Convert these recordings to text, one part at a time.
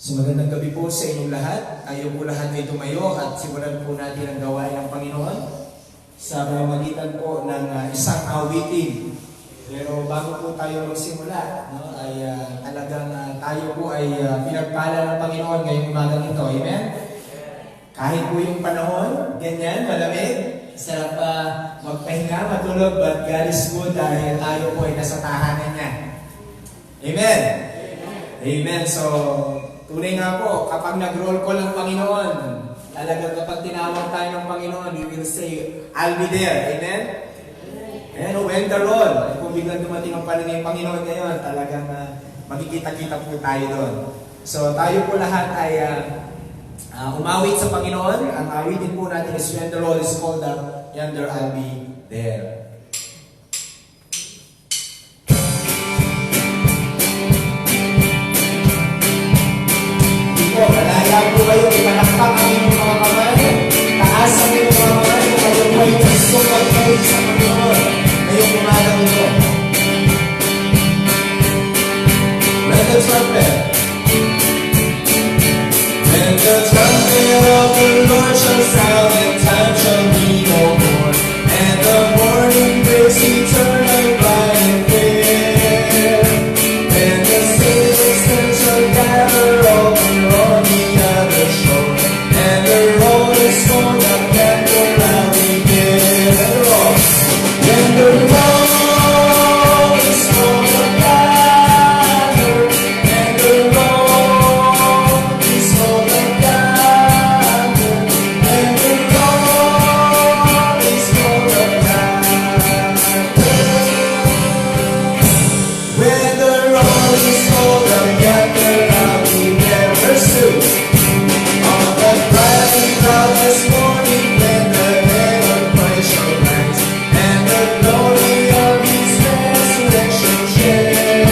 So magandang gabi po sa inyong lahat. Tayo po lahat ay tumayo at simulan po natin ang gawain ng Panginoon sa pamamagitan po ng isang awitin. Pero bago po tayo magsimula, no, ay talagang tayo po ay pinagpala ng Panginoon ngayong umagang ito. Amen? Kahit po yung panahon, ganyan, malamig, sarap magpahinga, matulog, but God is good dahil tayo po ay nasa tahanan niya. Amen? Amen. So, tunay nga po, kapag nag-roll call ang Panginoon, talagang kapag tinawag tayo ng Panginoon, we will say, I'll be there. Amen? And when the roll, kung biglang dumating ang paningin ng Panginoon ngayon, talagang magkikita-kita po tayo doon. So, tayo po lahat ay umawit sa Panginoon. Ang awitin po natin is when the roll is called up, yonder I'll be there. Malaya po kayo, ipalakpak ang inyong mga kamay. Taas ang inyong mga kamay kung kayo po ay gusto mag-praise sa Panginoon ngayong umagang ito. When the trumpet of the Lord shall sound, and time shall be no more, and the morning breaks eternal bright and clear. Then the saints shall gather over on the other shore, and the road is full of candle I'll be there. When the road is full of gather, and the road is full of gather, and the road is full of gather. When the road is full of gather, I'll be there. Verse 2. On the bright cloud this morning, when the day of Christ shall rise, and the glory of His resurrection share,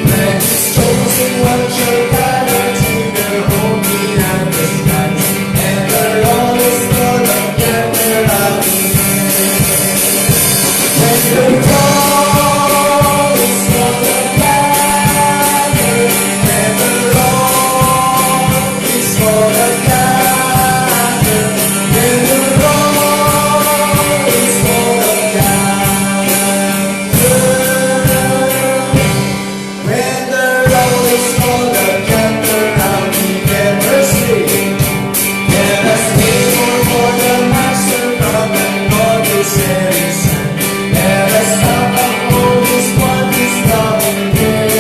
then His chosen one shall gather to their home beyond the skies, and the road is full of gather, I'll be there. When the road is full of gather, and the road is full of gather, when the road is full of gather, when the road is full of gather, I'll be there. Verse 3. Let us labor for the Master come and Lord is very son. Let us stop and hold His one, His loving care.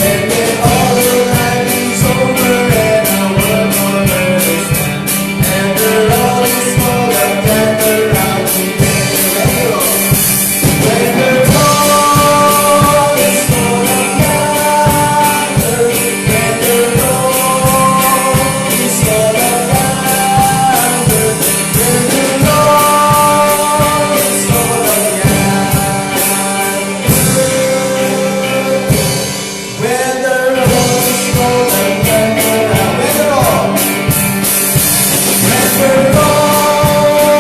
Then all the life is over and our work on earth is done, and the road is full of gather, I'll be there. When the road is full of gather, when the road is full of gather, when the road is full of gather, when the road is full of gather, when the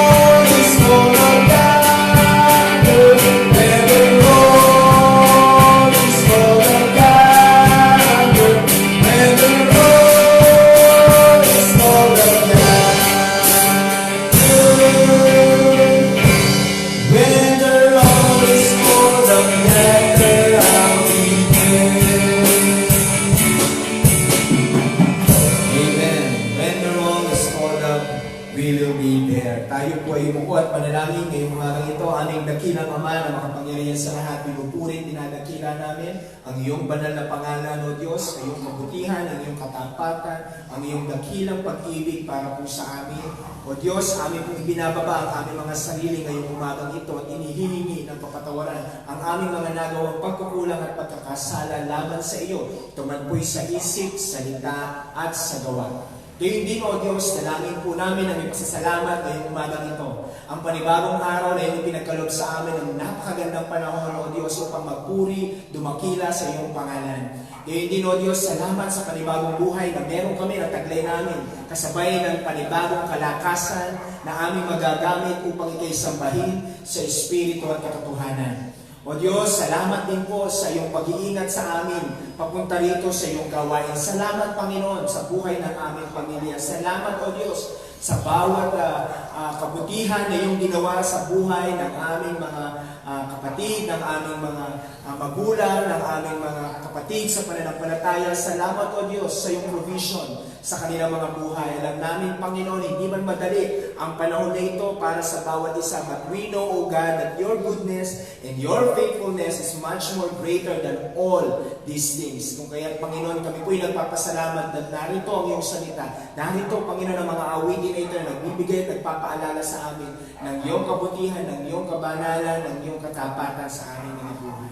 road is full of gather, when the road is full of gather, when the road is full of gather, when the road is full of gather, I'll be there. Amen. When the road is full up, we will be there. Tayo po ay umuko at panalangin ngayong umagang ito. Aming dakilang Ama na makapangyarihan sa lahat, pinupurin, dinadakila namin ang iyong banal na pangalan, O Diyos, ang iyong kabutihan, ang iyong katapatan, ang iyong dakilang pag-ibig para po sa amin. O Diyos, amin pong ibinababa ang aming mga sarili ngayong umagang ito at inihihingi ng kapatawaran ang aming mga nagawang pagkukulang at pagkakasala laban sa iyo. Ito man po'y sa isip, salita at sa gawa. Gayon din, O Diyos, dalangin po namin ang ipasasalamat ngayong umagang ito. Ang panibagong araw na iyong pinagkalob sa amin ng napakagandang panahon, O Diyos, upang magpuri, dumakila sa iyong pangalan. Gayon din, O Diyos, salamat sa panibagong buhay na meron kami na taglay namin, kasabay ng panibagong kalakasan na aming magagamit upang ikay sambahin sa Espiritu at katotohanan. O O Diyos, salamat din po sa iyong pag-iingat sa amin papunta rito sa iyong gawain. Salamat, Panginoon, sa buhay ng aming pamilya. Salamat, O Diyos, sa bawat kabutihan na iyong ginawa sa buhay ng aming mga kapatid, ng aming mga magulang, ng aming mga kapatid sa pananampalataya. Salamat, O Diyos, sa iyong provision sa kanilang mga buhay. Alam namin, Panginoon, hindi man madali ang panahon na ito para sa bawat isa. But we know, O God, that your goodness and your faithfulness is much more greater than all these things. Kung kaya, Panginoon, kami po'y nagpapasalamat na narito ang iyong salita. Narito, Panginoon, ang mga awitin na ito na nagbibigay at nagpapaalala sa amin ng iyong kabutihan, ng iyong kabanalan, ng iyong katapatan sa aming mga buhay.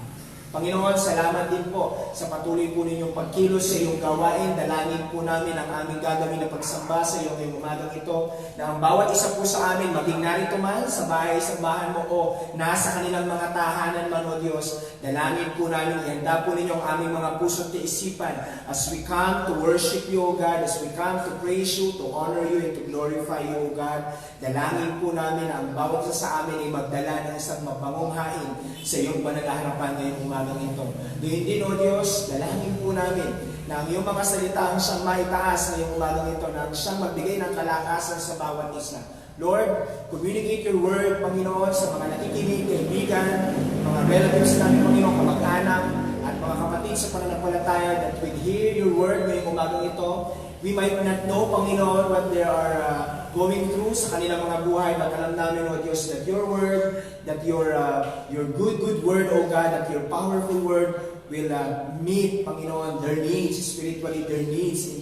Panginoon, salamat din po sa patuloy po ninyong pagkilos sa iyong gawain. Dalangin po namin ang aming gagawin na pagsamba sa iyo ngayong umagang ito, na ang bawat isa po sa amin, maging narito man sa bahay-sambahan mo o nasa kanilang mga tahanan man, O Diyos, dalangin po namin, ihanda po ninyo ang aming mga puso at isipan as we come to worship you, O God, as we come to praise you, to honor you, and to glorify you, O God. Dalangin po namin ang bawat isa sa amin ay magdala ng isang mabangong hain sa iyong panalaharapan ngayong umagang ito. Doon din, O Diyos, dalangin po namin na ang iyong mga salita ang siyang maitaas ngayong umagang ito, na ang siyang magbigay ng kalakasan sa bawat isa. Lord, communicate your word, Panginoon, sa mga nakikinig, kaibigan, mga relatives namin, Panginoon, kamag-anak, at mga kapatid sa pananampalataya, that we hear your word ngayong umagang ito. We might not know, Panginoon, what they are going through sa kanilang mga buhay, but alam namin, O Diyos, that your word, that your good word, O God, that your powerful word will meet, Panginoon, their needs, spiritually, their needs in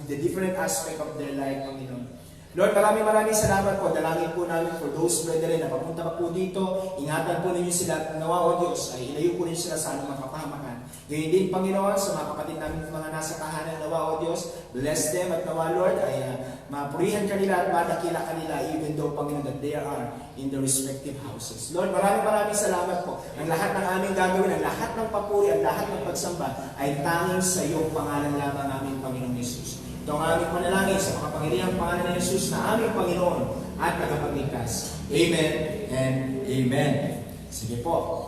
the different aspect of their life, Panginoon. Lord, maraming salamat po. Dalangin po namin for those brethren na papunta pa po dito. Ingatan po ninyo sila. Nawa, O Diyos, ay ilayo po ninyo sila sa anumang kapahamakan. Gayun din, Panginoon, sa mga kapatid namin mga nasa tahanan, nawa, O Diyos, bless them at nawa, Lord, ay mapurihan kanila at madakila kanila even though, Panginoon, that they are in the respective houses. Lord, maraming salamat po. Ang lahat ng aming gagawin, ang lahat ng papuri, ang lahat ng pagsamba ay tanging sa iyong pangalan lamang namin, Panginoong Yesus. Ito ang aming panalangin sa makapangyarihang pangalan ni Jesus na aming Panginoon at tagapagligtas. Amen and Amen. Sige po.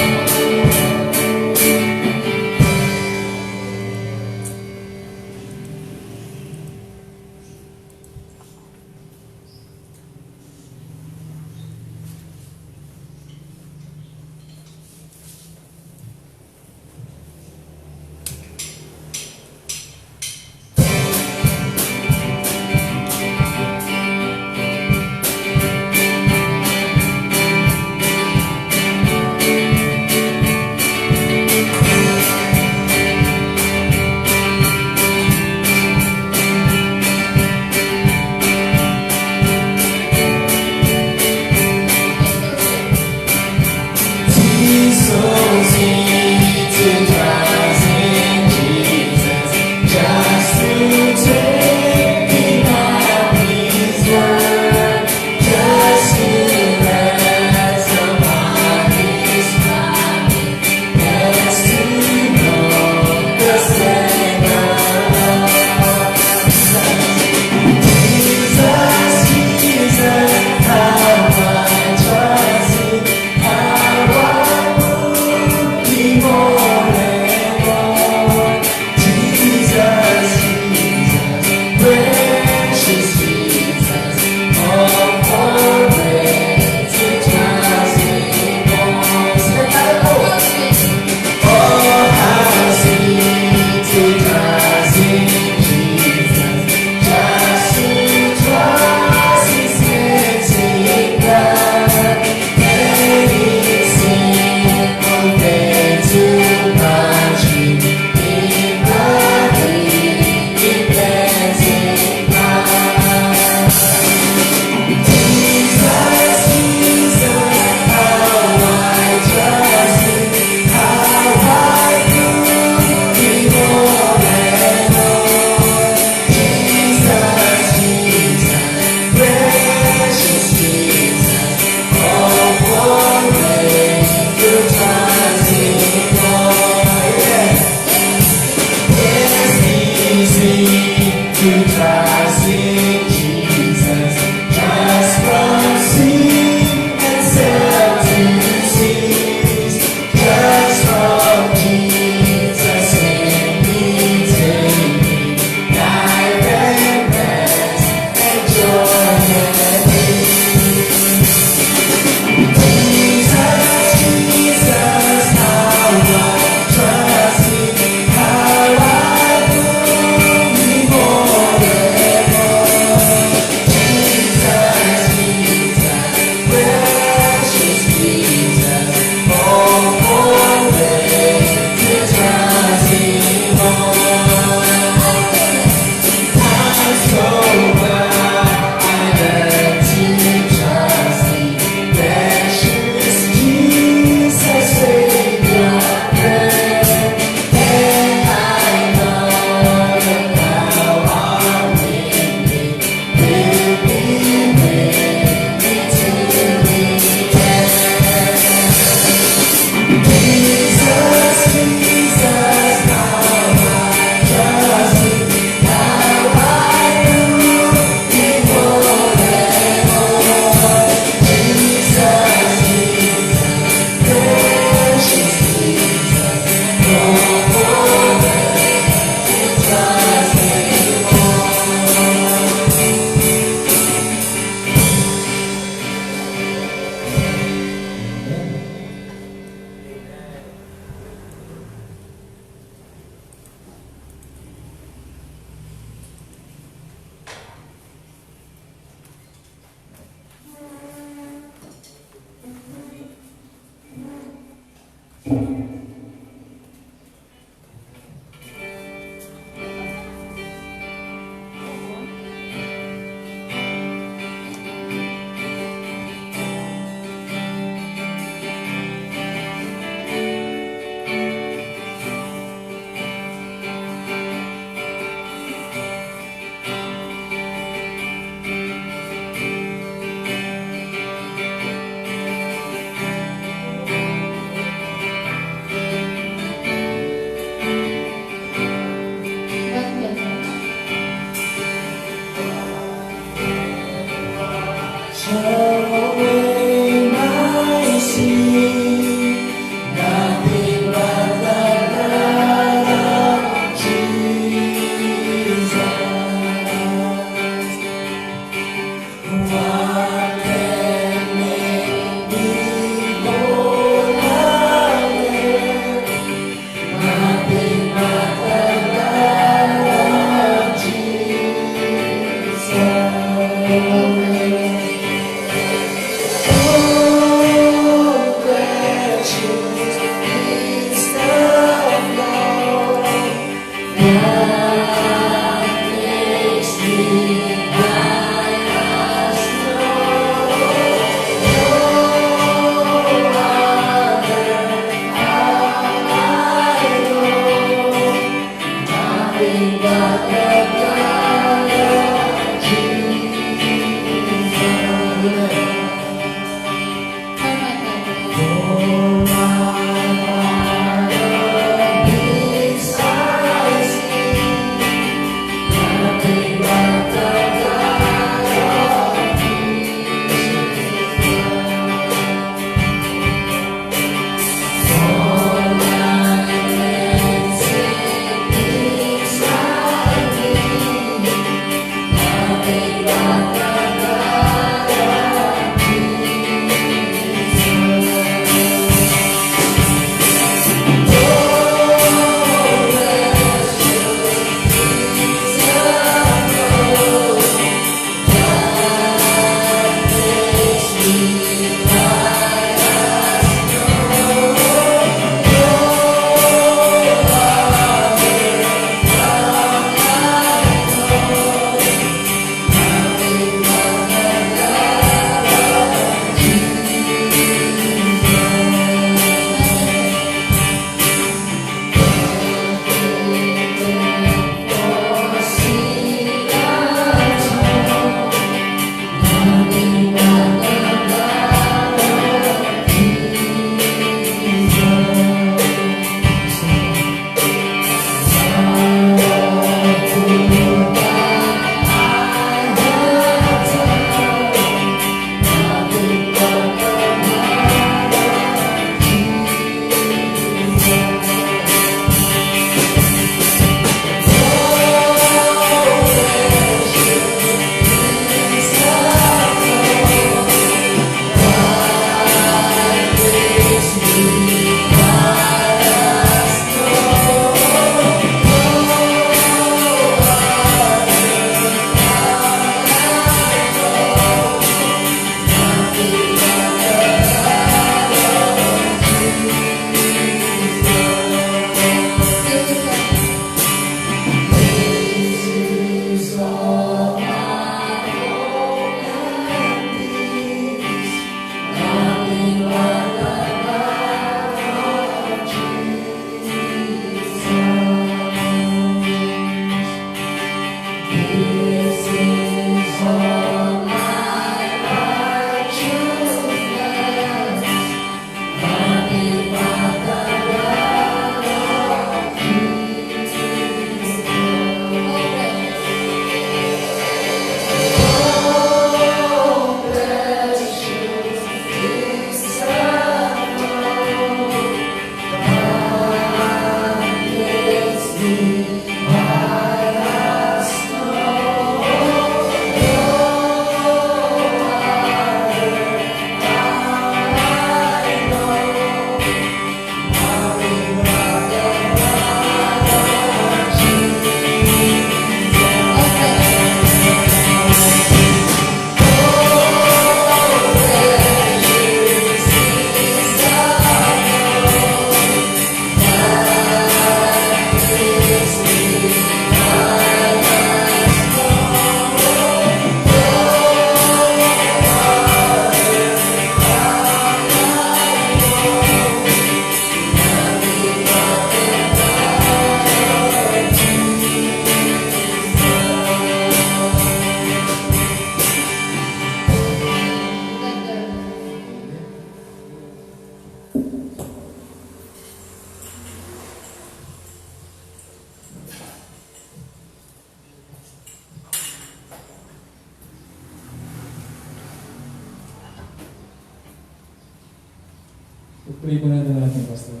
Pray po natin Pastor.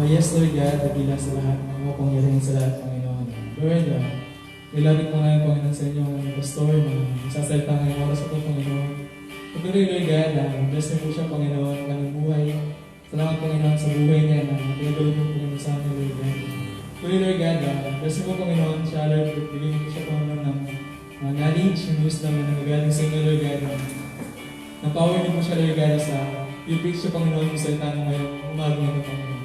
Yes, Lord God, nabilang sa lahat, mga pangyarihan sa lahat, Panginoon. Lord, nilapit po namin, Panginoon, sa inyong Pastor, na sasalita ngayong oras ito, Panginoon. Patuloy, Lord God, bless niyo po siya, Panginoon, kanyang buhay. Salamat, Panginoon, sa buhay niya na tinagawin mo, Panginoon, sa amin, Lord God. Patuloy, Lord God, bless niyo po, Panginoon, siya, Lord, bigyan niyo po siya, Panginoon, ng knowledge, yung wisdom na nagagaling sa inyo, Lord God. Napower niyo po siya, Lord God, sa i-preach siya, Panginoon, yung salita ng ngayong umaga na ito, Panginoon.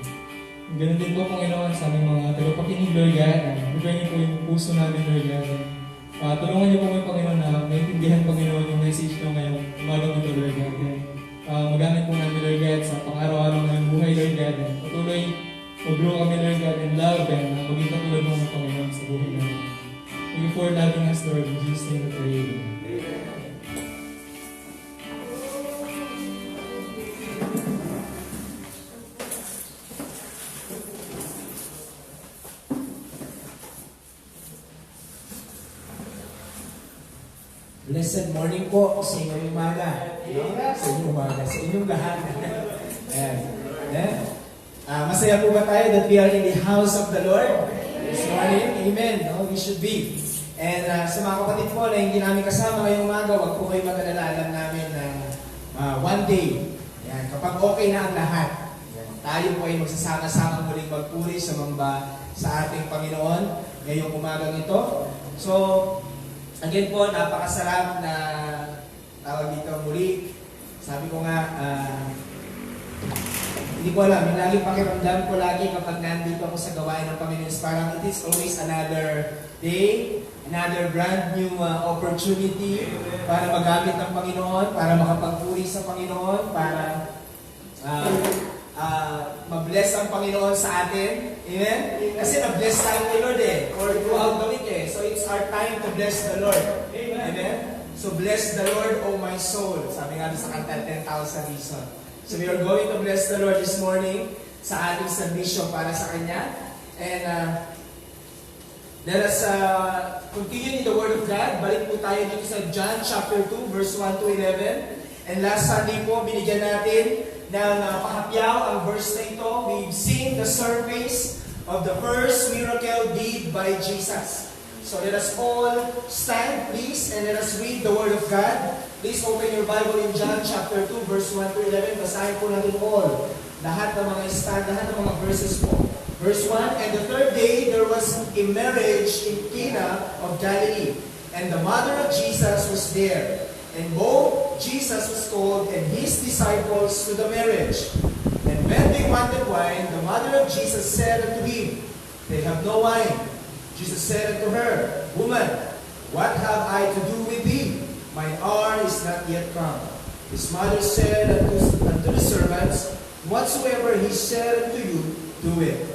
Ganun din po, Panginoon, sa aming mga tagapakinig, Lord God. Prepare niyo po yung puso namin, Lord God. Tulungan niyo po kami, Panginoon, na maintindihan, Panginoon, yung message niyo ngayong umaga na ito, Lord God. Magamit po namin, Lord God, sa pang-araw-araw ng buhay, Lord God. Patuloy, mag-grow kami, Lord God, in love and maging katulad mo, Panginoon, sa buhay namin. Thank you for loving us, Lord. In Jesus' name we pray. Blessed morning po sa inyong umaga. No? Sa inyong umaga, sa inyong lahat. Ayan. Ayan. Masaya po ba tayo that we are in the house of the Lord this morning? Amen. No? We should be. And sa mga kapatid po na hindi namin kasama ngayong umaga, huwag po kayo mag-alala. Alam namin na one day, ayan, kapag okay na ang lahat, ayan, tayo po ay magsasama-sama muling magpuri sa sa ating Panginoon ngayong umagang ito. So, again po, napakasarap na tawag dito muli. Sabi ko nga, hindi ko alam, yung laging pakiramdam ko lagi kapag nandito ako sa gawain ng Panginoon, parang it is always another day, another brand new opportunity para magamit ng Panginoon, para makapagpuri sa Panginoon, para ma-bless ang Panginoon sa atin. Amen? Kasi na-bless tayo kay Lord or throughout the week So it's our time to bless the Lord. Amen? So bless the Lord, O my soul. Sabi nga sa kanta, 10,000 reasons. So we are going to bless the Lord this morning sa ating submission para sa Kanya. And let us continue in the Word of God. Balik po tayo dito sa John chapter 2, verse 1 to 11. And last Sunday po, binigyan natin ng pahapyaw ang verse na ito. We've seen the surface of the first miracle did by Jesus. So let us all stand, please, and let us read the Word of God. Please open your Bible in John chapter 2, verse 1 to 11. Basahin po natin all. Lahat ng mga lahat ng mga verses po. Verse 1, and the third day there was a marriage in Cana of Galilee, and the mother of Jesus was there. And both Jesus was called and his disciples to the marriage. And when they wanted wine, the mother of Jesus said unto him, they have no wine. Jesus said unto her, Woman, what have I to do with thee? My hour is not yet come. His mother said unto the servants, Whatsoever he said unto you, do it.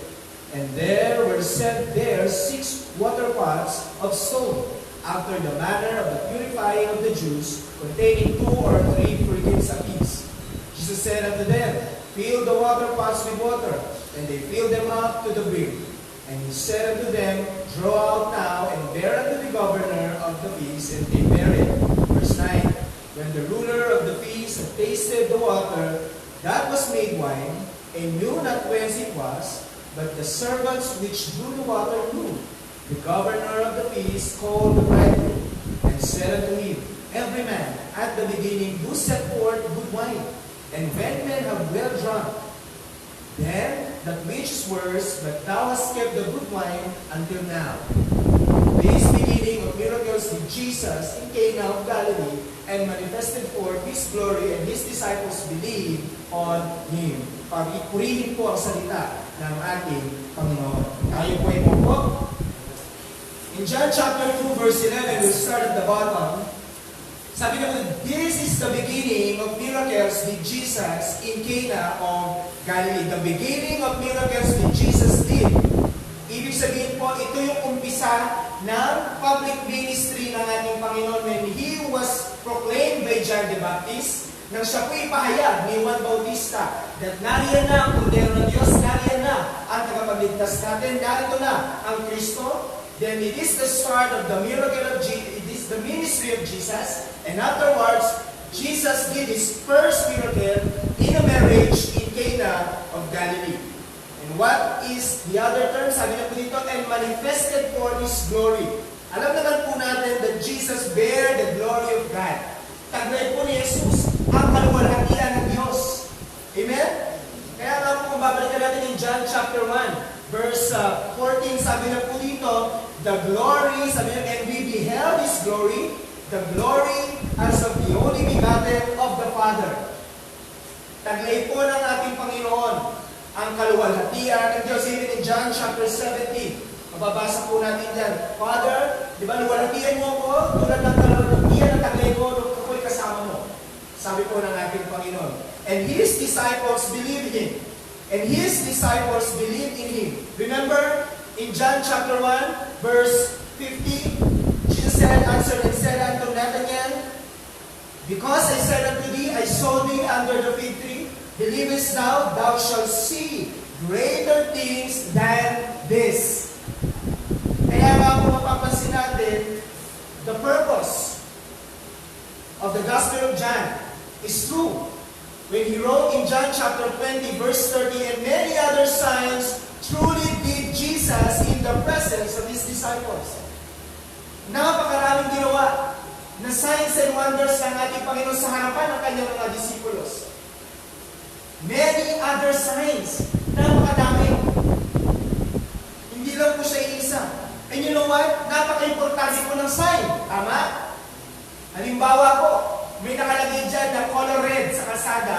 And there were set there 6 water pots of stone, after the manner of the purifying of the Jews, containing 2 or 3 firkins apiece. Jesus said unto them, Fill the water pots with water. And they filled them up to the brim. And he said unto them, Draw out now, and bear unto the governor of the feast, and they bear it. Verse 9, When the ruler of the feast had tasted the water that was made wine, and knew not whence it was, but the servants which drew the water knew. The governor of the feast called the bridegroom, and said unto him, Every man at the beginning do set forth good wine, and when men have well drunk, then that which is worse, but thou hast kept the good wine until now. This beginning of miracles did Jesus in Cana of Galilee, and manifested forth His glory, and His disciples believed on Him. Pag-ipurihin po ang salita ng ating Panginoon. Tayo po ay po. In John chapter 2, verse 11, we'll start at the bottom. Sabi naman, this is the beginning of miracles with Jesus in Cana of Galilee. The beginning of miracles with Jesus did. Ibig sabihin po, ito yung umpisa ng public ministry ng ating Panginoon when He was proclaimed by John the Baptist, nang siya po ipahayag ni Juan Bautista, that nariyan na ang kundero ng Diyos, nariyan na ang tagapagligtas natin, narito na ang Kristo. Then it is the start of the miracle of Jesus, it is the ministry of Jesus, and afterwards, Jesus did His first miracle in a marriage in Cana of Galilee. And what is the other term? Sabi na po dito, and manifested for His glory. Alam naman po natin that Jesus bear the glory of God. Taglay po ni Jesus ang kaluwalhatian ng Diyos. Amen? Kaya nga po kung babalikan natin in John chapter 1, verse 14, sabi na po dito, the glory, sabi na, and we beheld His glory, the glory as of the only begotten of the Father. Taglay po ng ating Panginoon ang kaluwalhatian ng Diyos. Even in John chapter 17, mababasa po natin dyan, Father, di ba luwalhatian mo ako? Tulad ng kaluwalhatian na taglay ko nung ako'y kasama mo. Sabi po ng ating Panginoon. And His disciples believed Him. And His disciples believed in Him. Remember, in John chapter 1, verse 50, Jesus answered and said unto Nathanael, Because I said unto thee, I saw thee under the fig tree, believest thou, thou shalt see greater things than this. Kaya nga kung mapapansin natin, the purpose of the Gospel of John is true. When he wrote in John chapter 20, verse 30, and many other signs truly did Jesus in the presence of His disciples. Napakaraming ginawa na signs and wonders ng ating Panginoon sa harapan ng kanyang mga disipulos. Many other signs. Napakadami. Hindi lang po siya iisa. And you know what? Napaka-importante po ng sign. Tama? Halimbawa po, may nakalagay dyan na color red sa kalsada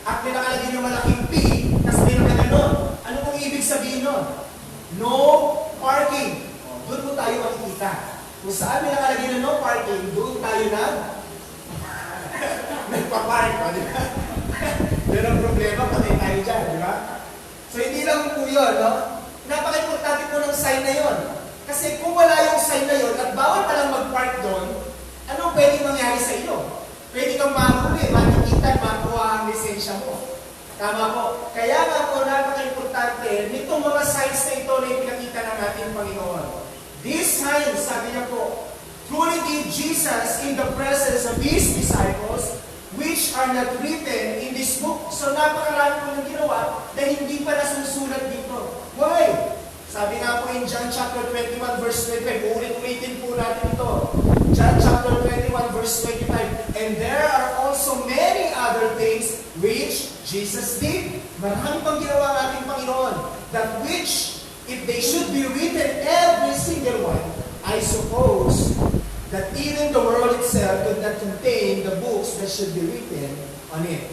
at may nakalagay na malaking P tapos may nakaganon. Ano pong ibig sabihin nun? No parking. Doon po tayo makikita. Kung saan may nakalagay na no parking, doon tayo na nagpapark pa, di ba? Yan ang problema, patay tayo dyan, di ba? So hindi lang po yun, no? Napaka-importante po ng sign na yun. Kasi kung wala yung sign na yun at bawal pa lang mag-park doon, anong pwedeng mangyari sa iyo? Pwede kang mahuli, makikita, makuha ang lisensya mo. Tama po. Kaya nga po, napaka-importante nitong mga signs na ito na ipinakita ng ating Panginoon. These signs, sabi niya po, truly did Jesus in the presence of His disciples, which are not written in this book. So napakarami po ng ginawa na hindi pa nasusulat dito. Why? Sabi nga po in John chapter 21 verse 25, ulit-ulitin po natin ito. John chapter 21 verse 25, and there are also many other things which Jesus did. Marami pang ginawa ng ating Panginoon, that which, if they should be written, every single one, I suppose that even the world itself could not contain the books that should be written on it.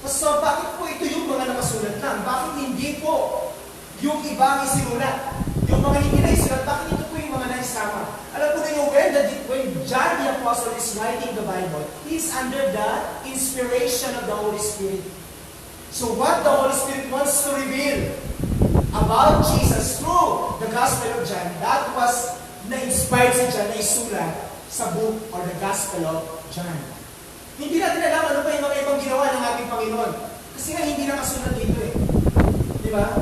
So, bakit po ito yung mga nakasulat lang? Bakit hindi po yung ibang isinulat? Yung mga hindi na isulat, bakit ito po yung mga naisama? Alam po ninyo, when John the Apostle is writing the Bible, he's under the inspiration of the Holy Spirit. So what the Holy Spirit wants to reveal about Jesus through the Gospel of John, that was na-inspired si John na isulat sa book or the Gospel of John. Hindi natin alam ano pa yung mga ibang ginawa ng ating Panginoon. Kasi nga hindi nakasulat dito eh. Di ba?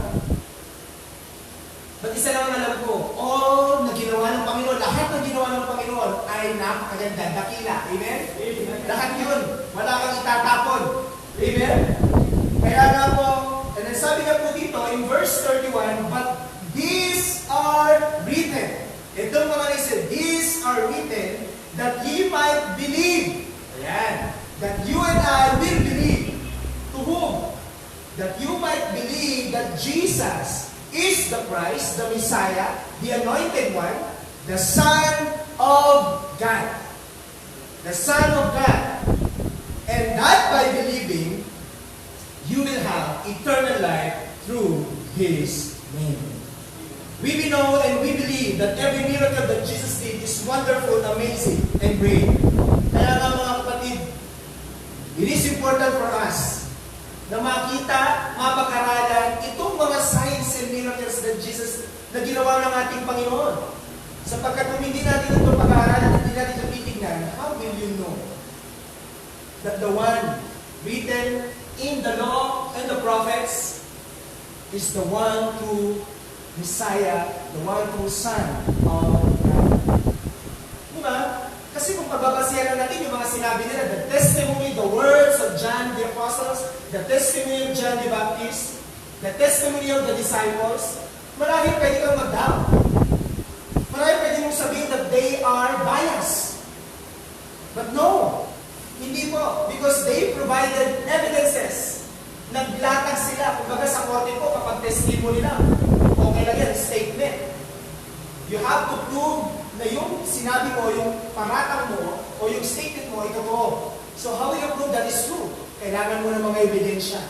But isa lang alam ko, all na ginawa ng Panginoon, lahat ng ginawa ng Panginoon ay napakaganda, dakila. Amen? Amen. Lahat yun. Wala kang itatapon. Amen? Kaya nga po, and then sabi nga po dito, in verse 31, but these are written. Itong mga nasa, these are written that ye might believe. Ayan. That you and I will believe. To whom? That you might believe that Jesus is the Christ, the Messiah, the Anointed One, the Son of God. The Son of God. And that by believing, you will have eternal life through His name. We know and we believe that every miracle that Jesus did is wonderful, amazing, and great. Kaya nga mga kapatid, it is important for us na makita, mapag-aralan itong mga signs and miracles that Jesus na ginawa ng ating Panginoon. Sapagkat kung hindi natin ito pag-aaralan at hindi natin ito titignan, how will you know that the one written in the law and the prophets is the one true Messiah, the one true Son of God? Diba? Kasi kung pagbabasihan natin yung mga sinabi nila, the testimony, the words of John the Apostles, the testimony of John the Baptist, the testimony of the disciples, marami pwede kang mag-doubt. Marami pwede mong sabihin that they are biased. But no, hindi po. Because they provided evidences. Naglatag sila. Kung baga sa korte po, kapag testimony lang, okay lang yan, statement. You have to prove na yung sinabi mo, yung paratang mo, o yung statement mo, ito to. So how will you prove that is true? Kailangan mo ng mga ebidensya.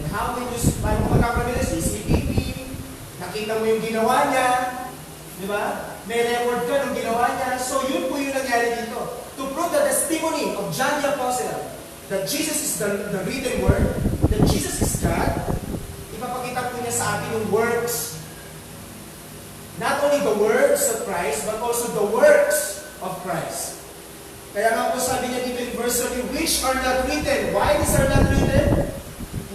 And how will you, paano mo magkakabilang? CCTV, nakita mo yung ginawa niya, di ba? May record ka ng ginawa niya. So yun po yung nangyari dito. To prove the testimony of John the Apostle, that Jesus is the written word, that Jesus is God, ipapakita po niya sa atin yung works. Not only the words of Christ, but also the works of Christ. Kaya nga po sabi niya dito in verse 30, which are not written. Why these are not written?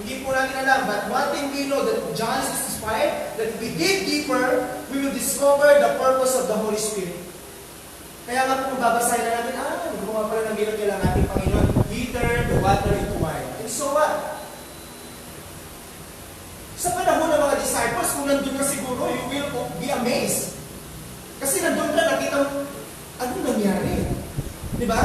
Hindi po natin alam. But one thing we know, that John is inspired, that if we dig deeper, we will discover the purpose of the Holy Spirit. Kaya nga po babasahin na natin, gumawa pala ng miracle ang ating Panginoon. He turned the water into wine. And so what? Sa panahon ng mga disciples, kung nandun ka siguro, you will be amazed. Kasi nandun ka, nakita mo, anong nangyari? Diba?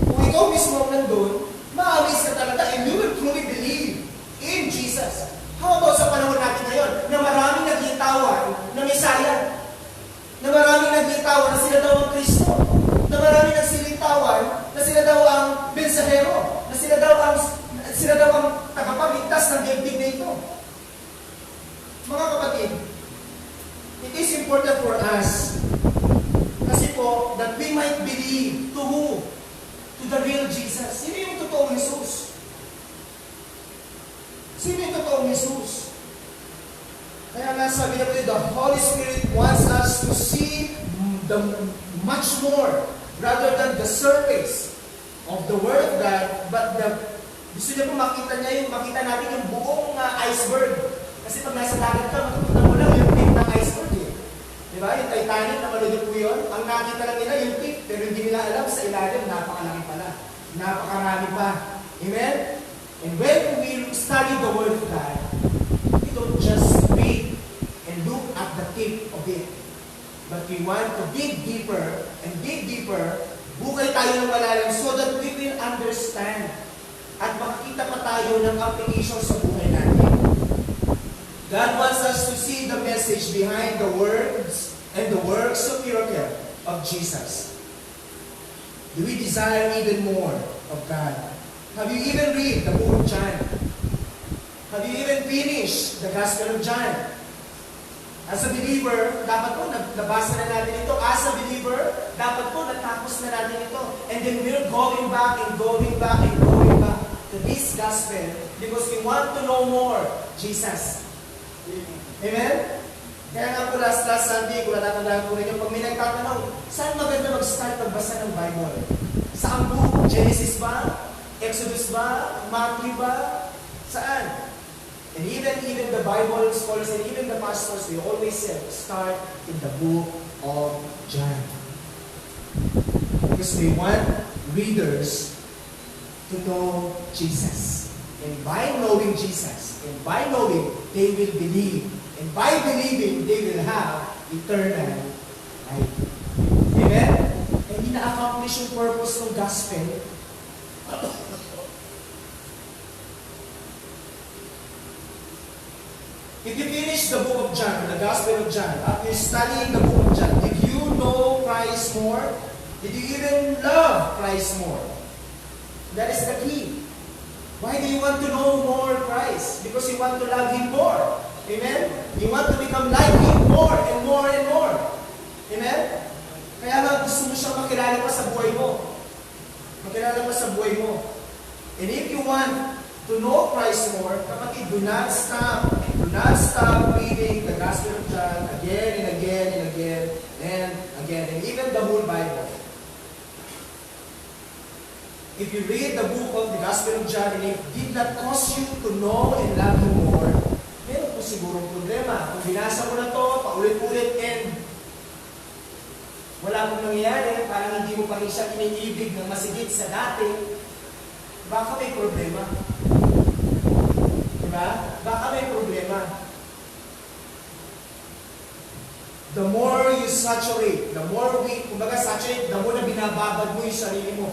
Kung ikaw mismo ang nandun, ma-amaze ka talaga and you will truly believe in Jesus. How about sa panahon natin ngayon, na maraming naglitawan na Messiah, na maraming naglitawan na sila daw ang Kristo, na maraming nagsilitawan na sila daw ang mensahero, na sila daw ang tagapagligtas ng daigdig na ito. Mga kapatid, it is important for us kasi po that we might believe to who? To the real Jesus. Sino yung totoong Jesus? Sino yung totoong Jesus? Kaya nga sabi na po, the Holy Spirit wants us to see the much more rather than the surface of the Word of God, but gusto niya po makita natin yung buong iceberg. Kasi pag nasa dagat ka, makikita mo lang yung tip ng iceberg eh. Diba? Yung Titanic, napanood po yun. Ang nakita lang nila yung tip, pero hindi nila alam sa ilalim, napakalaki pala. Napakarami pa. Amen? And when we study the Word of God, we don't just read and look at the tip of it. But we want to dig deeper and dig deeper, bukay tayo ng malalim so that we will understand at makikita pa tayo ng application sa buhay natin. God wants us to see the message behind the words and the works of miracle of Jesus. Do we desire even more of God? Have you even read the book of John? Have you even finished the Gospel of John? As a believer, dapat po nabasa na natin ito. As a believer, dapat po natapos na natin ito. And then we're going back and going back and going back to this Gospel because we want to know more Jesus. Amen? Kaya nga po last Sunday, kung natatandaan po rin yung pag may nagtatanong, saan maganda mag-start magbasa ng Bible? Saan book? Genesis ba? Exodus ba? Matthew ba? Saan? And even the Bible scholars and even the pastors, they always say, start in the book of John. Because they want readers to know Jesus. And by knowing Jesus, and by knowing, they will believe. And by believing, they will have eternal life. Amen? And ina-accomplish yung purpose ng gospel. If you finish the book of John, the Gospel of John, after studying the book of John, did you know Christ more? Did you even love Christ more? That is the key. Why do you want to know more Christ? Because you want to love Him more. Amen? You want to become like Him more and more and more. Amen? Kaya nga gusto mo siyang makilala pa sa buhay mo. Makilala pa sa buhay mo. And if you want to know Christ more, kapatid, do not stop. Do not stop reading the Gospel of John again and again and again and again. And even the whole Bible. If you read the book of the Gospel of John and it did not cause you to know and love Him more, meron po sigurong problema. Kung binasa mo na to, paulit-ulit and wala pong nangyayari, parang hindi mo pa rin siya iniibig ng masigit sa dati, baka may problema. Diba? Baka may problema. The more you saturate, the more saturate, the more na binababad mo yung sarili mo.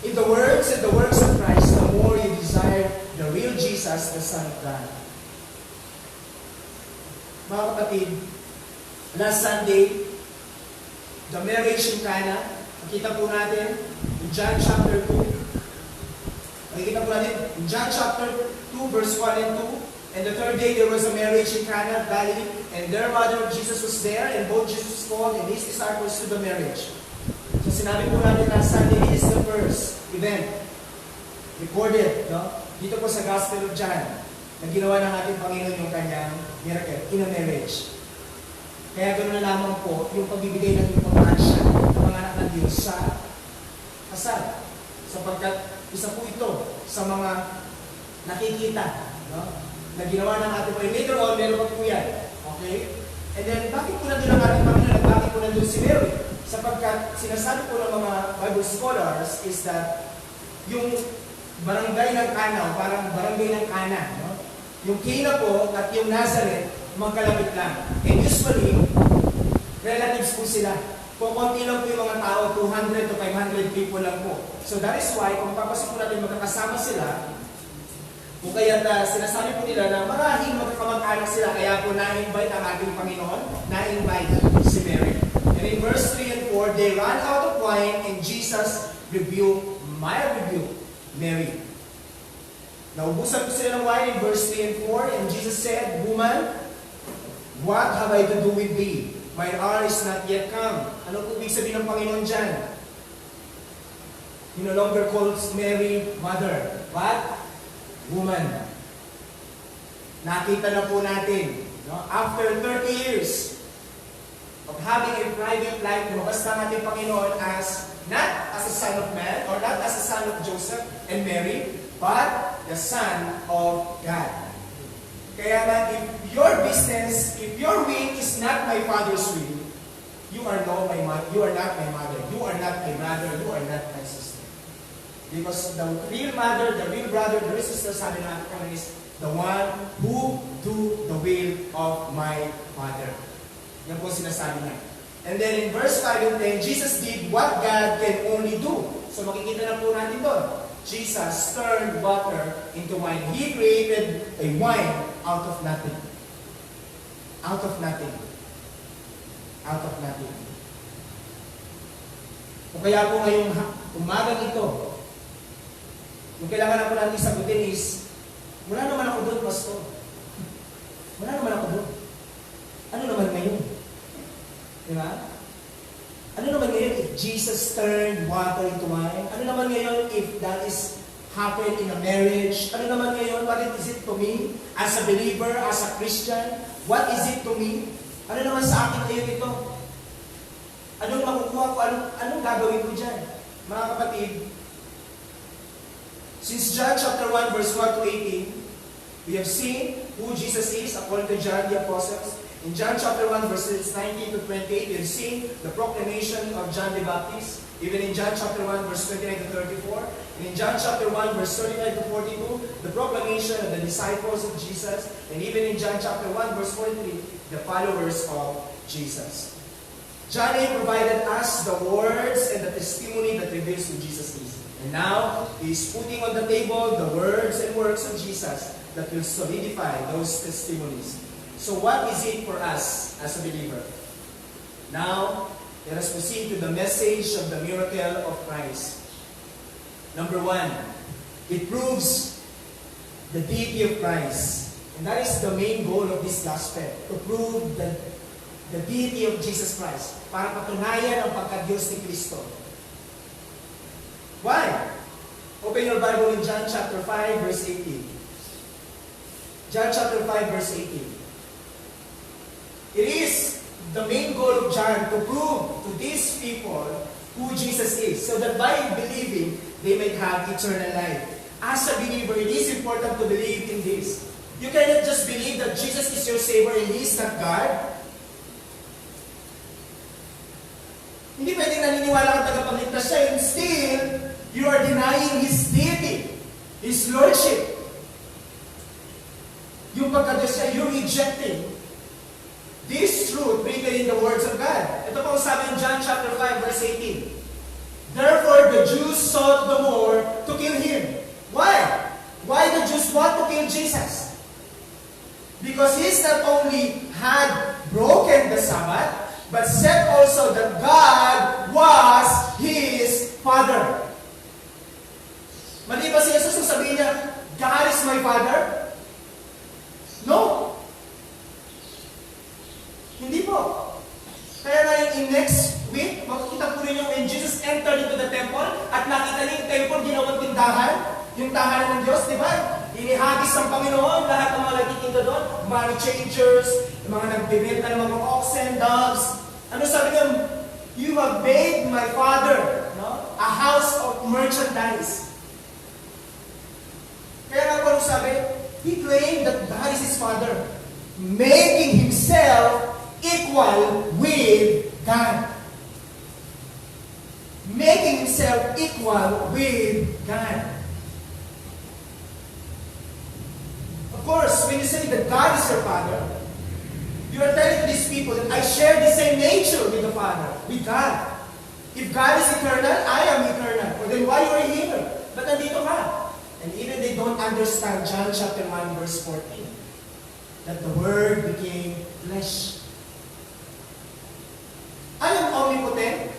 In the words and the works of Christ, the more you desire the real Jesus, the Son of God. Mga kapatid, last Sunday, the marriage in Cana. Makita po natin in John chapter 2. Makikita po natin in John chapter 2, verse 1 and 2. And the third day there was a marriage in Cana of Galilee, and their mother Jesus was there, and both Jesus called and his disciples to the marriage. So sinabi po natin na Sunday is the first event recorded, no? Dito po sa Gospel of John, na ginawa ng ating Panginoon yung kanyang miracle in a marriage. Kaya ganoon na lamang po yung pagbibigay ng importansya ng mga anak ng Diyos sa kasal. Sapagkat isa po ito sa mga nakikita, no? Na ginawa ng ating Panginoon. Later on, meron pa po yan. Okay? And then, bakit po nandun ang ating Panginoon at bakit po nandun si Mary? Sapagkat sinasabi po ng mga Bible scholars is that yung barangay ng Cana, parang barangay ng Cana, no? Yung Cana po at yung Nazareth, magkalapit lang. And usually, relatives po sila. Kung konti lang po yung mga tao, 200 to 500 people lang po. So that is why, kung papasin po natin magkakasama sila, kung kaya sinasabi po nila na maraming magkakamag-anak sila, kaya po na-invite ang ating Panginoon, na-invite si Mary. And in verse 3 and 4, they ran out of wine and Jesus rebuked Mary. Naubusan po sila ng wine in verse 3 and 4, and Jesus said, "Woman, what have I to do with thee? My hour is not yet come." Ano po ibig sabihin ng Panginoon dyan? He no longer calls Mary mother. What? Woman. Nakita na po natin, no? After 30 years of having a private life, lumabas na ating Panginoon as not as a son of man, or not as a son of Joseph and Mary, but the Son of God. Kaya nga, if your business, if your will is not my Father's will, you are not my mother, you are not my mother, you are not my brother, you are not my sister. Because the real mother, the real brother, the real sister, sabi ng ating Panginoon, is the one who do the will of my Father. Yan po sinasabi niya. And then in verse 5 and 10, Jesus did what God can only do. So makikita na po natin doon. Jesus turned water into wine. He created a wine out of nothing. Out of nothing. Out of nothing. O kaya po ngayong umagang ito, yung kailangan po natin sagutin is, wala naman ako doon, Pastor. Wala naman ako doon. Ano naman ngayon? Diba? Ano naman ngayon if Jesus turned water into wine? Ano naman ngayon if that is happened in a marriage? Ano naman ngayon? What is it to me? As a believer, as a Christian, what is it to me? Ano naman sa akin ngayon ito? Anong makukuha ko? Anong gagawin ko dyan? Mga kapatid, since John chapter 1 verse 1 to 18, we have seen who Jesus is according to John the Apostle. In John chapter 1 verses 19 to 28, we have seen the proclamation of John the Baptist. Even in John chapter 1 verse 29 to 34. And in John chapter 1 verse 35 to 42, the proclamation of the disciples of Jesus. And even in John chapter 1 verse 43, the followers of Jesus. John A. provided us the words and the testimony that reveals who Jesus is. And now, he is putting on the table the words and works of Jesus that will solidify those testimonies. So what is it for us as a believer? Now, let us proceed to the message of the miracle of Christ. Number 1, it proves the deity of Christ. And that is the main goal of this gospel, to prove the deity of Jesus Christ, para patunayan ang pagka-Diyos ni Kristo. Why? Open your Bible in John chapter 5, verse 18. John chapter 5, verse 18. It is the main goal of John to prove to these people who Jesus is, so that by believing, they may have eternal life. As a believer, it is important to believe in this. You cannot just believe that Jesus is your Savior and He is not God. Hindi pwedeng naniniwala kang tagapagligtas siya and still, you are denying His deity, His Lordship. Yung pagka-Diyos siya, you're rejecting this truth written in the words of God. Ito po sabi in John chapter 5 verse 18. Therefore the Jews sought the more to kill Him. Why? Why the Jews want to kill Jesus? Because He's not only had broken the Sabbath, but said also that God yung tahanan ng Diyos, di ba? Inihagis ng Panginoon, lahat ng mga nagtitinda doon, money changers, yung mga nagbibenta ng mga oxen, doves. Ano sabi niya? You have made my father, no, a house of merchandise. Kaya nga po sabi, he claimed that God is his father, making himself equal with God. Making himself equal with God. Of course, when you say that God is your father, you are telling these people that I share the same nature with the Father, with God. If God is eternal, I am eternal. Well, then why you are here? But nandito ka. And even they don't understand John chapter 1 verse 14, that the Word became flesh. I am omnipotent?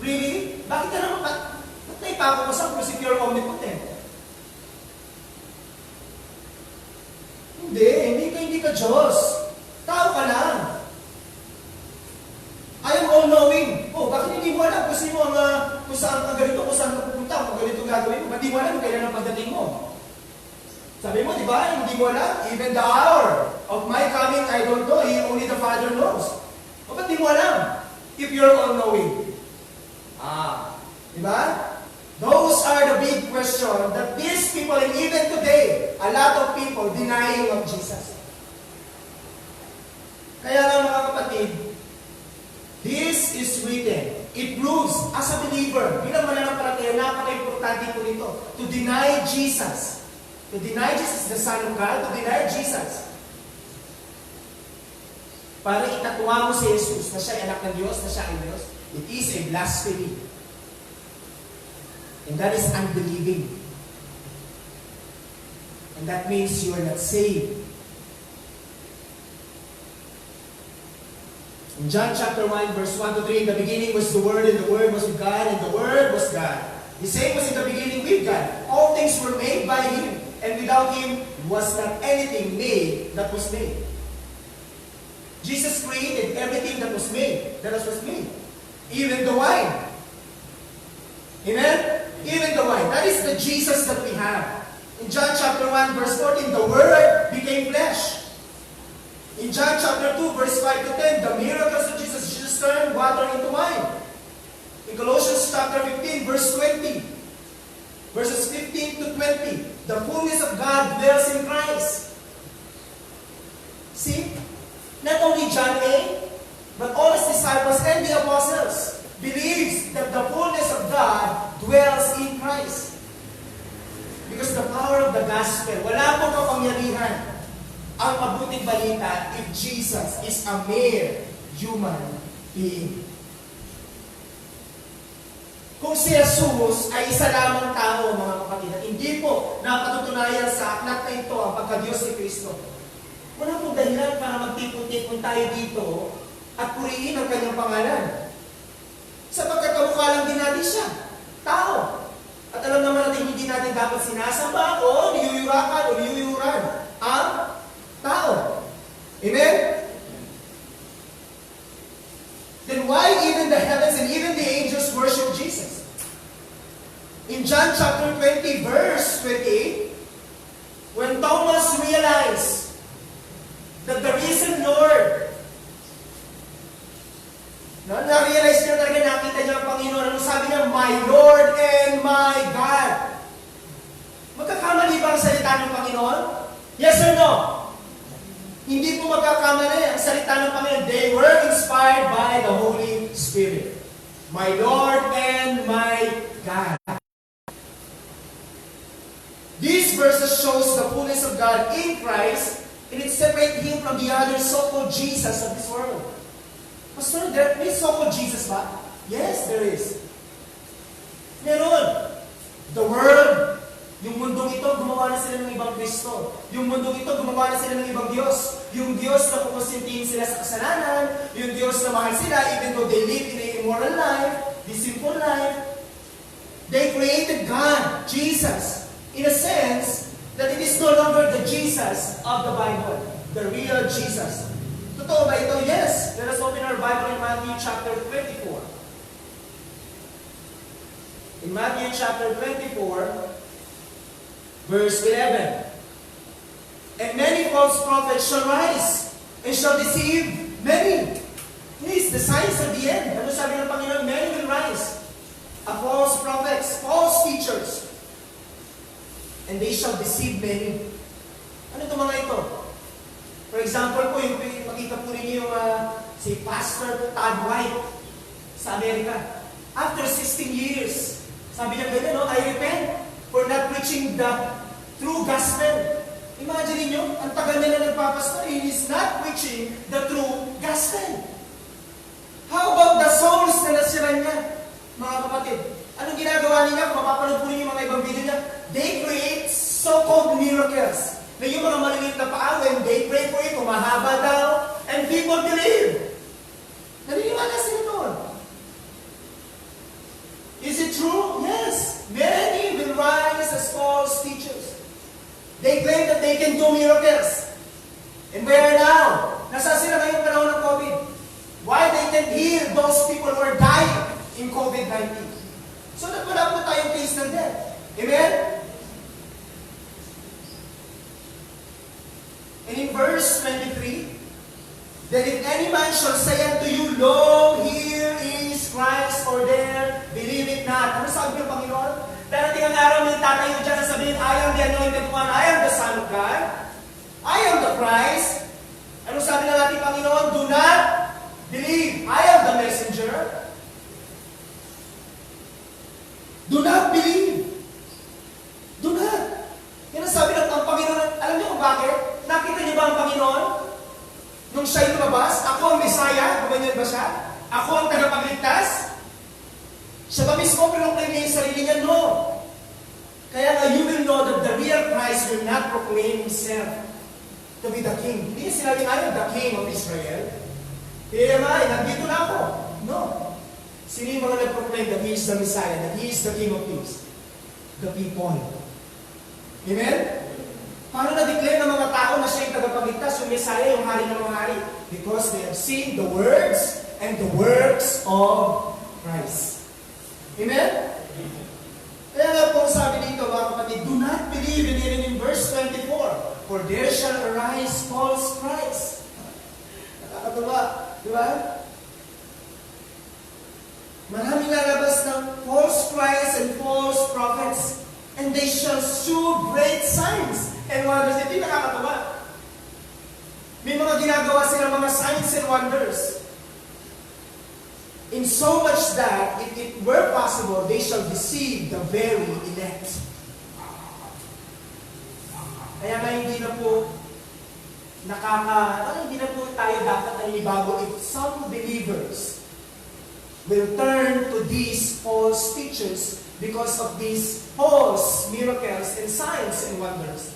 Really? Bakit ka naman? Ba't naipapapasok mo si pure omnipotent? Hindi ka Diyos. Tao ka lang. I am all-knowing. Oh, bakit hindi mo alam kung saan ka ganito, kung saan ka pupunta, kung ganito gagawin mo? Ba't di mo alam kung kailan ang pagdating mo? Sabi mo, di ba? Hindi mo alam. Even the hour of my coming, I don't know. Only the Father knows. O ba't di mo alam? If you're all-knowing. Di ba? Those are the big questions that these people, and even today, a lot of people denying of Jesus. Kaya nga mga kapatid, this is written. It proves, as a believer, bilang mananampalataya, napaka-importante po nito, to deny Jesus. To deny Jesus, the Son of God, to deny Jesus. Para itatuwa mo si Jesus na siya ay anak ng Diyos, na siya ay Diyos, it is a blasphemy. And that is unbelieving. And that means you are not saved. In John chapter 1, verse 1 to 3, in the beginning was the Word, and the Word was with God, and the Word was God. The same was in the beginning with God. All things were made by Him, and without Him was not anything made that was made. Jesus created everything that was made, even the wine. Amen? Even the wine. That is the Jesus that we have. In John chapter 1, verse 14, the Word became flesh. In John chapter 2, verse 5 to 10, the miracles of Jesus turned water into wine. In Colossians chapter 15, verse 20, verses 15 to 20, the fullness of God dwells in Christ. See? Not only John A, but all his disciples and the apostles believes that the fullness of God dwells in Christ. Because the power of the gospel, wala pong kapangyarihan ang mabuting balita if Jesus is a mere human being. Kung si Jesus ay isa lamang tao, mga kapatid, at hindi po napatutunayan sa aklat na ito ang pagka-Diyos ni Kristo, wala pong dahilan para magtipon-tipon tayo dito at purihin ang kanyang pangalan. Sapagkat kamukha lang din natin siya, tao. At alam naman natin, hindi natin dapat sinasamba o niyuyurakan o niyuyuran ang tao. Amen? Then why even the heavens and even the angels worship Jesus? In John chapter 20, verse 28, when Thomas realized that the risen Lord, na-realize niya talaga, nakita niya ang Panginoon, ano sabi niya? My Lord and my God. Magkakamali ba ang salita ng Panginoon? Yes or no? Hindi po magkakamali ang salita ng Panginoon. They were inspired by the Holy Spirit. My Lord and my God. These verses shows the fullness of God in Christ, and it separates Him from the other so-called Jesus of this world. Pastor, there is so-called Jesus ba? Yes, there is. Meron. The world, yung mundong ito, gumawa na sila ng ibang Kristo. Yung mundong ito, gumawa na sila ng ibang Diyos. Yung Diyos na pupusintihin sila sa kasalanan, yung Diyos na mahal sila, even though they live in an immoral life, this sinful life, they created God, Jesus, in a sense that it is no longer the Jesus of the Bible, the real Jesus. Totoo ba ito? Yes. Let us open our Bible in Matthew chapter 24. In Matthew chapter 24, Verse 11. And many false prophets shall rise and shall deceive many. This is the signs of the end. Ano sabi ng Panginoon? Many will rise. A false prophets, false teachers. And they shall deceive many. Ano ito mga ito? For example po, yung makita po ninyo yung si Pastor Todd White sa Amerika. After 16 years, sabi niya ganyan, no? I repent for not preaching the true gospel. Imagine niyo, ang tagal niya na nagpapastor, he is not preaching the true gospel. How about the souls na nasiran niya? Mga kapatid, anong ginagawa niya? Kung mapapanood po ninyo yung mga ibang video niya, they create so-called miracles. Na yung mga maliliit na paa, when they pray for it, humahaba daw, and people believe. Naniniwala sila doon. Is it true? Yes. Many will rise as false teachers. They claim that they can do miracles. And where now? Nasaan sila ngayong panahon ng COVID? Why they can heal those people who are dying in COVID-19? So that wala po tayong case ng death. Amen? And in verse 23, that if any man shall say unto you, Lo, here is Christ, or there, believe it not. Ano sabi ng Panginoon? Darating ang araw may tatayo dyan na sabihin, I am the anointed one, I am the Son of God, I am the Christ. Ano sabi ng ating Panginoon? Do not believe, I am the messenger. Do not believe. Do not. Yan ang sabi ng Panginoon. Alam niyo kung bakit? Nakita niyo ba ang Panginoon? Nung siya'y lumabas, ako ang Messiah, gumanyan ba siya? Ako ang tagapagligtas? Siya ba mismo pinoclaim niya yung sarili niya? No. Kaya nga, you will know that the real Christ will not proclaim himself to be the king. Hindi niya sinabi, I am the king of Israel. Kaya nga, nandito na ako. No. Sino yung mga nag-proclaim that he is the Messiah, that he is the King of Kings? The people. Amen? Paano na-declare ng mga tao na siya yung tagapagligtas, yung Messiah, yung hari ng mga hari? Because they have seen the words and the works of Christ. Amen? Kaya nga po sabi dito, mga kapatid, do not believe in verse 24, for there shall arise false Christ. Nakakatawa, di ba? Maraming lalabas ng false Christ and false prophets, and they shall show great signs and wonders. Hindi nakakatawa. May mga ginagawa sila mga signs and wonders. In so much that, if it were possible, they shall deceive the very elect. Kaya nga hindi na po hindi na po tayo dapat nanibago if some believers will turn to these false teachers because of these false miracles and signs and wonders.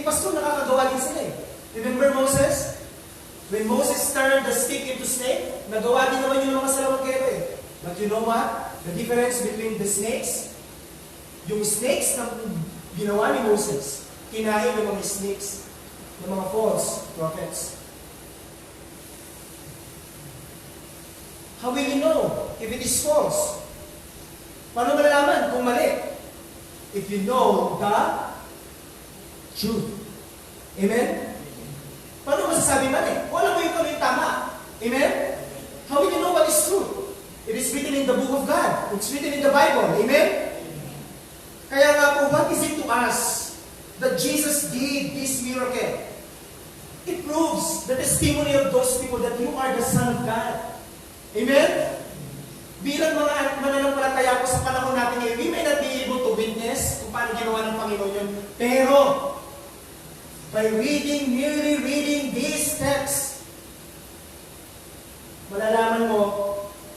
Pastor, nakakagawa din sila eh. Remember Moses? When Moses turned the stick into snake, nagawa din naman yung mga salamangkero eh. But you know what? The difference between the snakes, yung snakes na ginawa ni Moses, kinain ng mga snakes, ng mga false prophets. How will you know if it is false? Paano malalaman kung mali? If you know the truth. Amen? Paano masasabi mali? Wala mo yung kung yung tama. Amen? How will you know what is true? It is written in the book of God. It's written in the Bible. Amen? Kaya nga po, what is it to us that Jesus did this miracle? It proves the testimony of those people that you are the Son of God. Amen? Bilang mga mananampalataya po sa panahon natin ngayon, we may not be able to witness kung paano ginawa ng Panginoon yun. Pero, by merely reading these texts, malalaman mo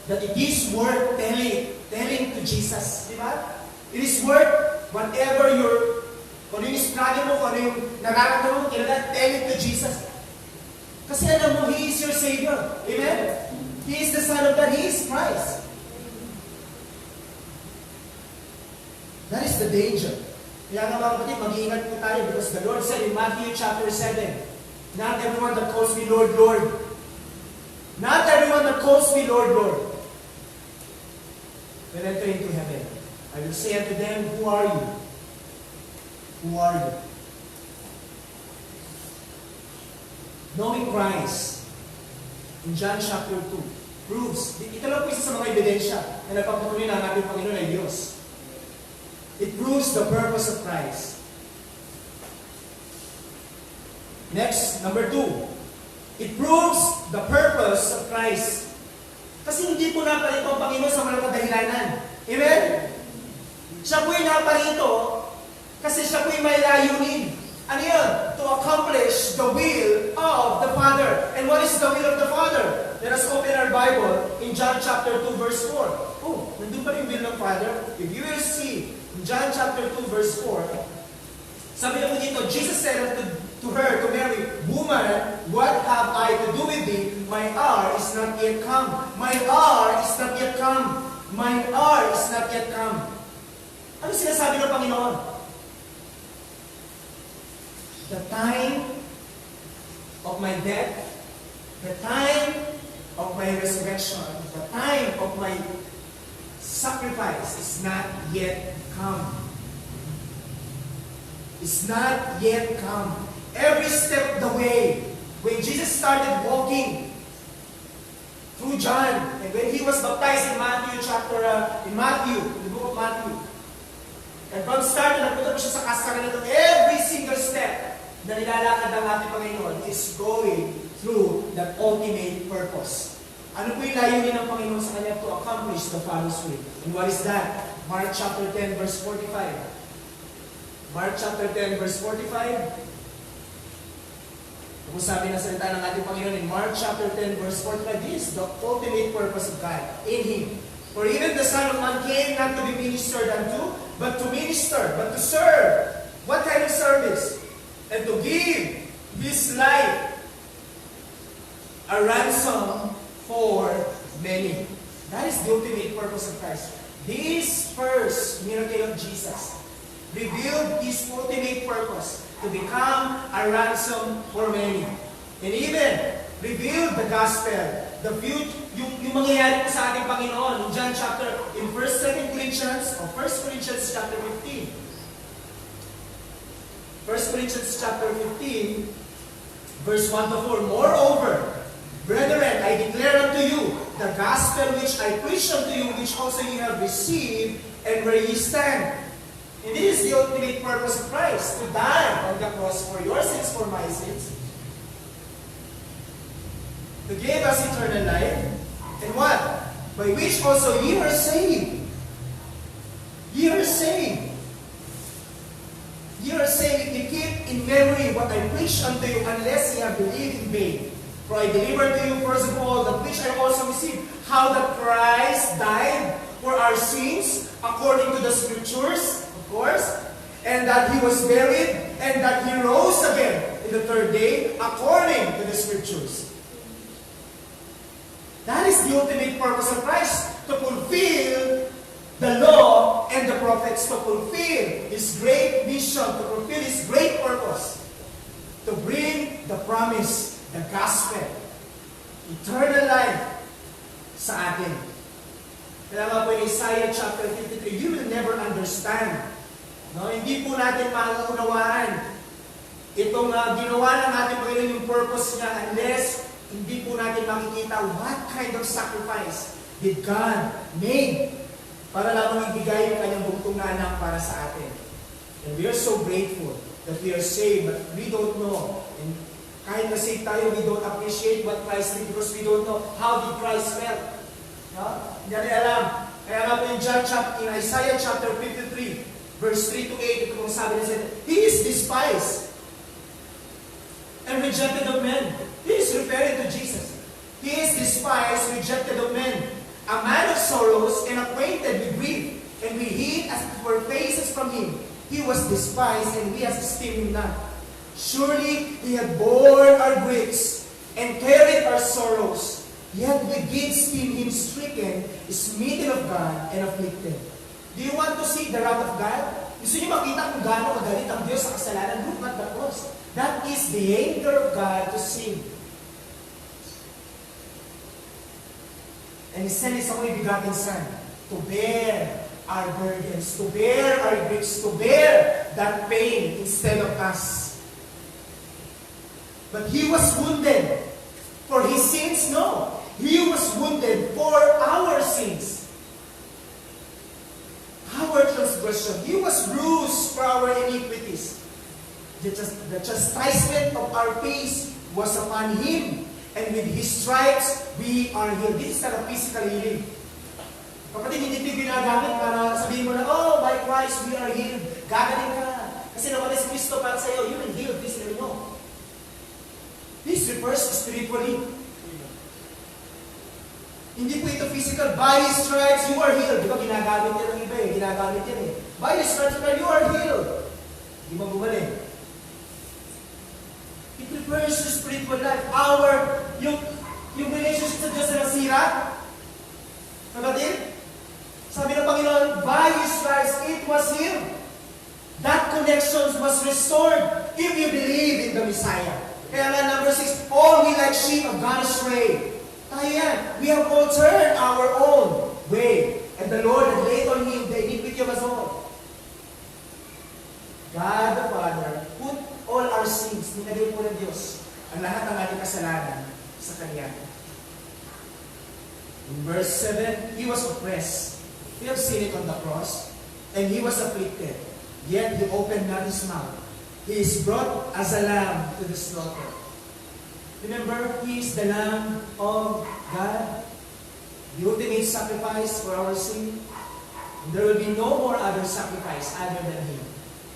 that it is worth telling to Jesus. Di ba? It is worth whatever kung yung struggle mo, kung yung nararamdaman mo, kailangan tell it to Jesus. Kasi alam mo, He is your Savior. Amen? He is the Son of God. He is Christ. That is the danger. Kaya nga mga kapatid, mag-iingat po tayo because the Lord said in Matthew chapter 7, not everyone that calls me Lord, Lord. Not everyone that calls me Lord, Lord will enter into heaven. I will say unto them, who are you? Who are you? Knowing Christ, in John chapter 2, proves, ito lang po isa sa mga ebidensya na nagpapatunay na ang ating Panginoon ay Diyos. It proves the purpose of Christ. Next, number 2. It proves the purpose of Christ. Kasi hindi po naparito ang Panginoon sa walang kadahilanan. Amen? Siya po yung naparito kasi siya po yung may layunin. Ano yun? To accomplish the will of the Father. And what is the will of the Father? Let us open our Bible in John chapter 2 verse 4. Oh, nandun pa rin yung will ng Father. If you will see, in John chapter 2 verse 4, sabi na po dito, Jesus said to her, to Mary, Woman, what have I to do with thee? My hour is not yet come. My hour is not yet come. My hour is not yet come. Ano sinasabi ng Panginoon? The time of my death, the time of my resurrection, the time of my sacrifice is not yet come. It's not yet come. Every step of the way, when Jesus started walking through John, and when he was baptized in the book of Matthew, and from start na napunta pa siya sa kasaran nito, every single step na nilalakad ng ating Panginoon is going through that ultimate purpose. Ano po yung layunin ng Panginoon sa kanya? To accomplish the Father's will. And what is that? Mark chapter 10 verse 45. Mark chapter 10 verse 45. Kung sabi na salita ng ating Panginoon in Mark chapter 10 verse 45, this is the ultimate purpose of God in Him. For even the Son of Man came not to be ministered unto, but to minister, but to serve. What kind of service? And to give His life a ransom for many. That is the ultimate purpose of Christ. This first miracle of Jesus revealed His ultimate purpose to become a ransom for many. And even revealed the gospel, the future, yung mangyayari po sa ating Panginoon in John chapter, in 1 Corinthians chapter 15. 1 Corinthians chapter 15, verse 1 to 4. Moreover, brethren, I declare unto you the gospel which I preach unto you, which also ye have received, and where ye stand. And this is the ultimate purpose of Christ, to die on the cross for your sins, for my sins, to give us eternal life, and what? By which also ye are saved. Ye are saved. Ye are saved if you keep in memory what I preach unto you, unless ye have believed in vain. For I delivered to you first of all that which I also received, how that Christ died for our sins, according to the Scriptures, of course, and that He was buried, and that He rose again in the third day, according to the Scriptures. That is the ultimate purpose of Christ, to fulfill the law and the prophets, to fulfill His great mission, to fulfill His great purpose, to bring the promise, the gospel, eternal life sa atin. Kaya nga po in Isaiah chapter 53, you will never understand. No? Hindi po natin mauunawaan itong ginawa ng ating Panginoon yung purpose niya unless hindi po natin makikita what kind of sacrifice did God make para lamang ibigay yung kanyang bugtong na anak para sa atin. And we are so grateful that we are saved, but we don't know. And kahit na-save tayo, we don't appreciate what Christ did because we don't know how did Christ felt. No? Hindi natin alam. Kaya nga po in Isaiah chapter 53, verse 3 to 8, ito kung sabi niya, He is despised and rejected of men. He is referring to Jesus. He is despised, rejected of men, a man of sorrows and acquainted with grief, and we hid as it were faces from Him. He was despised, and we esteemed Him not. Surely He had borne our griefs and carried our sorrows. Yet we did esteem Him stricken, smitten of God, and afflicted. Do you want to see the wrath of God? Gusto niyo makita kung gaano kagalit ang Diyos sa kasalanan? Look at the cross. That is the anger of God to sin. And He sent His only begotten Son to bear our burdens, to bear our griefs, to bear that pain instead of us. But He was wounded for His sins? No. He was wounded for our sins. Our transgression. He was bruised for our iniquities. The chastisement of our peace was upon Him. And with His stripes, we are healed. This is not a physical healing. Kapatid, hindi ito ginagamit para sabihin mo na, oh, by Christ, we are healed. Gagaling ka. Kasi naman si Kristo para sa iyo, you will heal physically. No. This refers spiritually. Hindi po ito physical. By His stripes, you are healed. Di ba, ginagamit yan ng iba eh. Ginagamit yan eh. By His stripes, you are healed. Di ba gumaling? It refers to spiritual life. Yung relationship sa Diyos na nasira. Kapatid? Sabi ng Panginoon, by His stripes, it was healed. That connection was restored if you believe in the Messiah. Kaya nga, number 6, all we like sheep have gone astray. Tayo yan. We have all turned our own way. And the Lord had laid on Him the iniquity of us all. God the Father put all our sins, ninagay po ng Diyos, ang lahat ng ating kasalanan sa Kanya. In verse 7, He was oppressed. We have seen it on the cross. And He was afflicted. Yet He opened not His mouth. He is brought as a lamb to the slaughter. Remember, He is the Lamb of God, the ultimate sacrifice for our sin. And there will be no more other sacrifice other than Him.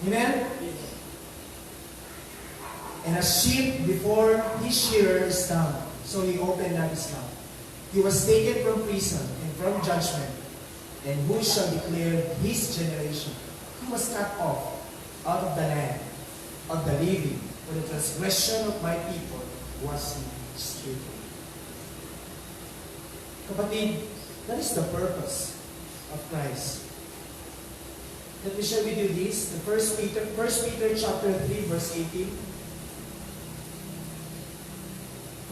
Amen? And a sheep before his shearer is dumb, so He opened not His mouth. He was taken from prison and from judgment, and who shall declare His generation? He was cut off out of the land of the living, for the transgression of my people was He stricken. Kapatid, that is the purpose of Christ. Let me share with you this, the 1 Peter chapter 3, verse 18.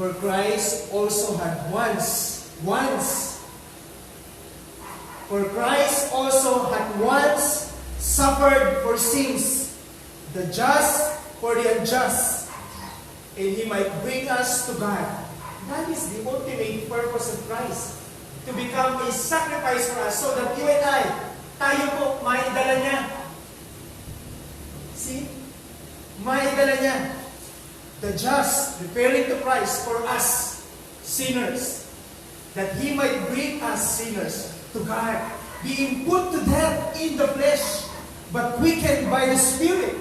For Christ also had once, for Christ also had once suffered for sins, the just for the unjust, and He might bring us to God. That is the ultimate purpose of Christ. To become a sacrifice for us so that you and I, tayo po, maidala niya. See? Maidala niya. The just, referring to Christ for us, sinners. That He might bring us, sinners, to God. Being put to death in the flesh, but quickened by the Spirit.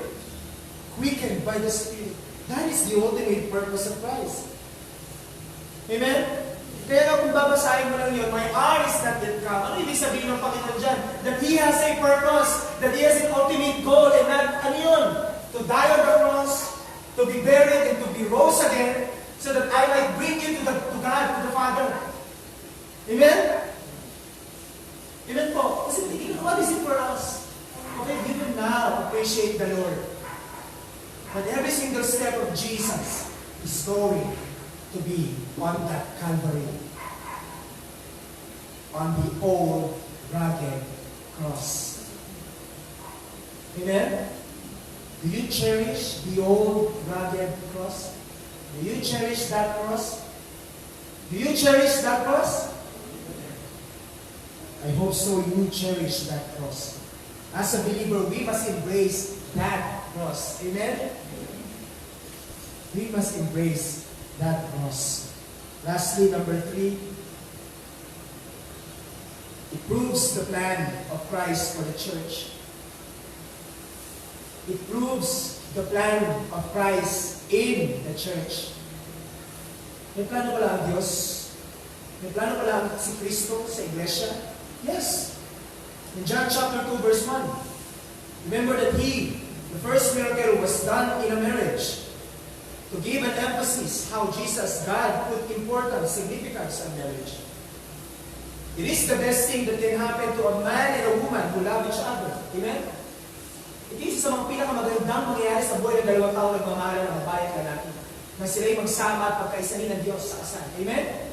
Quickened by the Spirit. That is the ultimate purpose of Christ. Amen? Kaya kung babasahin mo lang yun, my hour is not yet come. Ano ibig sabihin ng Panginoon dyan? That He has a purpose. That He has an ultimate goal. And that, ano yun? To die on the cross, to be buried, and to be rose again, so that I might bring you to God, to the Father. Amen? Amen po. Kasi what is it for us? Okay, we will now appreciate the Lord. But every single step of Jesus is going to be on that Calvary, on the old rugged cross. Amen? Do you cherish the old rugged cross? Do you cherish that cross? Do you cherish that cross? I hope so. You cherish that cross. As a believer, we must embrace that cross. Amen? We must embrace that cross. Lastly, number 3, it proves the plan of Christ for the church. It proves the plan of Christ in the church. May plano pala ang Diyos? May plano pala ang si Kristo sa iglesia? Yes. In John chapter 2, verse 1, remember that the first miracle was done in a marriage. To give an emphasis how Jesus, God, put importance, significance on marriage. It is the best thing that can happen to a man and a woman who love each other. Amen? It is sa mga pinakamagandang mangyayari sa buhay ng dalawang tao nagmamahalan ng babae at lalaki na sila'y magsama at pagkaisahin ng Diyos sa kasal. Amen?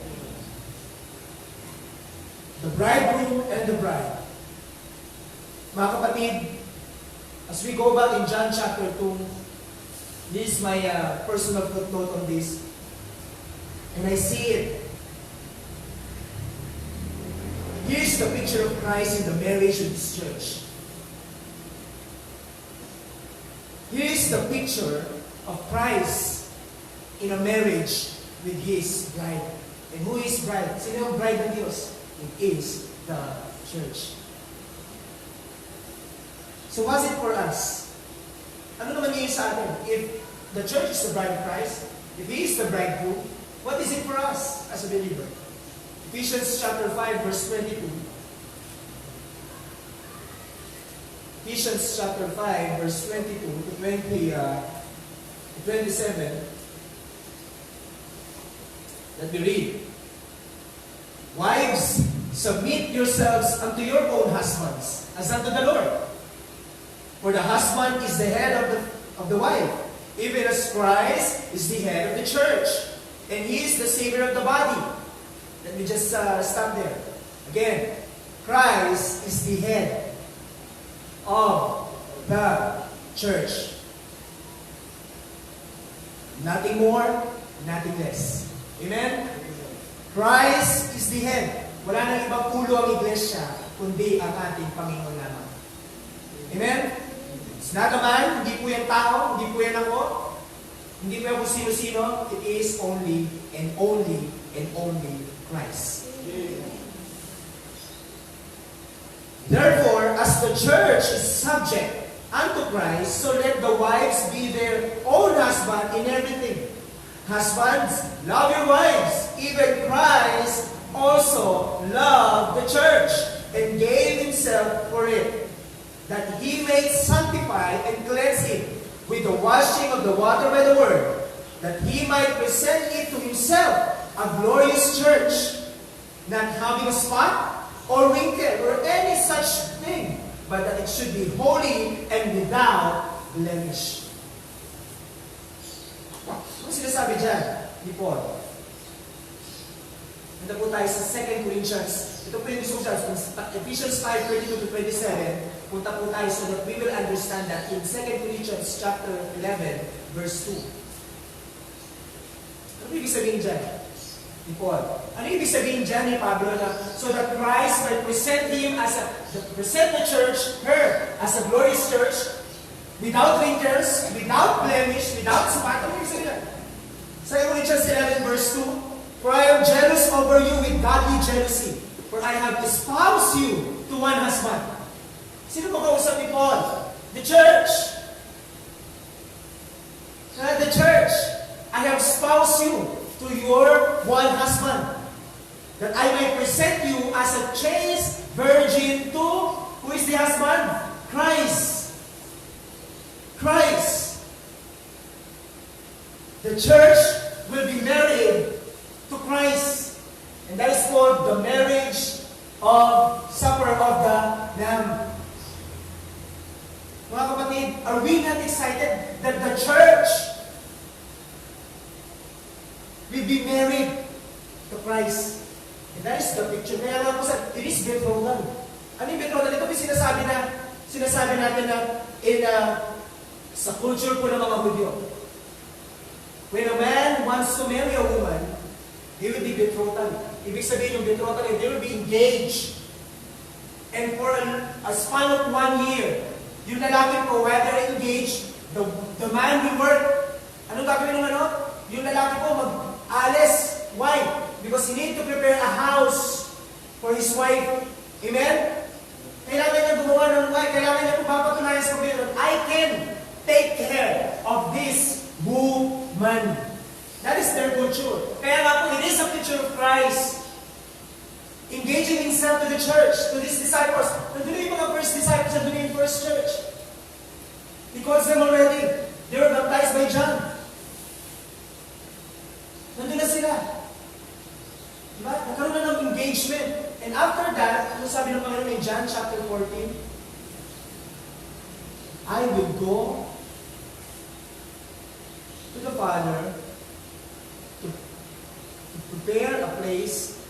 The bridegroom and the bride. Mga kapatid, as we go back in John chapter 2, this is my personal footnote on this. And I see it. Here's the picture of Christ in the marriage of His church. Here's the picture of Christ in a marriage with His bride. And who is bride? Sino yung bride ng Diyos? It is the church. So what's it for us? Ano naman yun sa atin? If the church is the bride of Christ, if He is the bridegroom, what is it for us as a believer? Ephesians chapter 5 verse 22. Ephesians chapter 5 verse 22 to 27. Let me read. Wives, submit yourselves unto your own husbands, as unto the Lord. For the husband is the head of the wife, even as Christ is the head of the church, and He is the Savior of the body. Let me just stop there. Again, Christ is the head of the church. Nothing more, nothing less. Amen? Christ is the head. Wala nang ibang ulo ang iglesia, kundi ang ating Panginoon lamang. Amen? It's not a man, hindi po yan tao, hindi po yan ako, hindi po yan kung sino-sino. It is only and only and only Christ. Therefore, as the church is subject unto Christ, so let the wives be their own husband in everything. Husbands, love your wives, even Christ also loved the church and gave Himself for it, that He may sanctify and cleanse it with the washing of the water by the word, that He might present it to Himself a glorious church, not having a spot or wrinkle or any such thing, but that it should be holy and without blemish. Ano sinasabi dyan ni Paul? Nanda po tayo sa 2 Corinthians. Ito po yung gusto ko dyan. Ephesians 5:22 to 27. Punta po tayo so that we will understand that in 2 Corinthians chapter 11, verse 2. Ano ibig sabihin dyan ni Paul? Ano ibig sabihin dyan ni Pablo na so that Christ might present the church, her, as a glorious church, without wrinkles, without blemish, without spot? Ano ibig sabihin? 2 Corinthians 11 verse 2, for I am jealous over you with godly jealousy, for I have espoused you to one husband. Sino ba kausap ni Paul? The church. The church. I have espoused you to your one husband, that I may present you as a chaste virgin to, who is the husband? Christ. Christ. The church will be married to Christ. And that is called the marriage of supper of the Lamb. Mga kapatid, are we not excited that the church will be married to Christ? And that is the picture. Kaya nga po sa, it is betrothal. Ano yung betrothal? Ito yung sinasabi natin na sa culture po ng mga Hudyo. When a man wants to marry a woman, they will be betrothal. Ibig sabihin yung betrothal, they will be engaged. And for a span of 1 year, yung lalaki po, whether engaged, the man will work. Anong gagawin ng ano? Yung lalaki po mag-alis. Why? Because he need to prepare a house for his wife. Amen? Kailangan niya gumawa ng wife. Kailangan niya po papatunayan sa pamilya. I can take care of this woman. That is their culture. Kaya nga po, it is a picture of Christ engaging Himself to the church, to His disciples. Nandun yung mga first disciples, nandun yung first church. He calls them already. They were baptized by John. Nandun na sila. Diba? Nagkaroon na ng engagement. And after that, ano sabi ng Panginoon in John chapter 14? I will go to the Father to prepare a place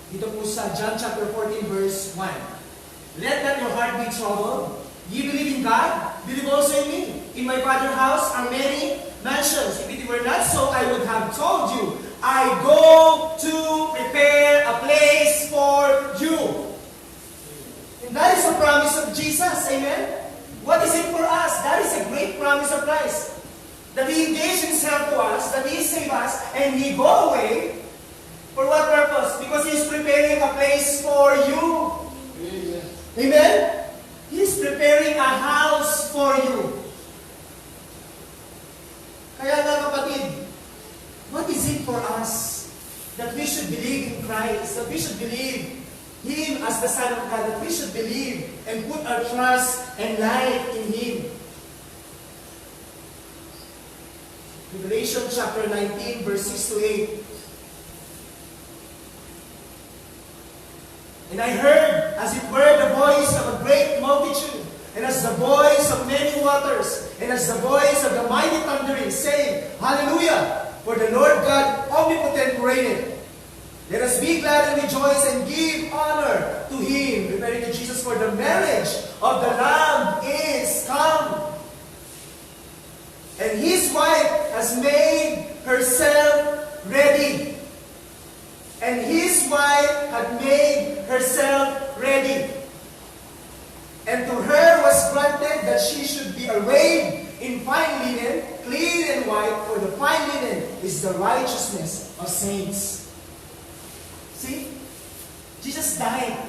Dito po sa John chapter 14 verse 1. Let not your heart be troubled. Ye believe in God, believe also in me. In my Father's house are many mansions. If it were not so, I would have told you. I go to prepare a place for you. And that is a promise of Jesus. Amen? What is it for us? That is a great promise of Christ. That He engaged Himself to us, that He saved us, and He go away. For what purpose? Because He is preparing a place for you. Amen? Amen? He is preparing a house for you. Kaya nga kapatid, what is it for us that we should believe in Christ, that we should believe Him as the Son of God, that we should believe and put our trust and life in Him? Revelation chapter 19 verse 6 to 8. And I heard, as it were, the voice of a great multitude, and as the voice of many waters, and as the voice of the mighty thundering, saying, Hallelujah! For the Lord God omnipotent reigneth. Let us be glad and rejoice and give honor to Him. Referring to Jesus, for the marriage of the Lamb is come. And His wife has made herself ready. And His wife had made herself ready. And to her was granted that she should be arrayed in fine linen, clean and white, for the fine linen is the righteousness of saints. See? Jesus died.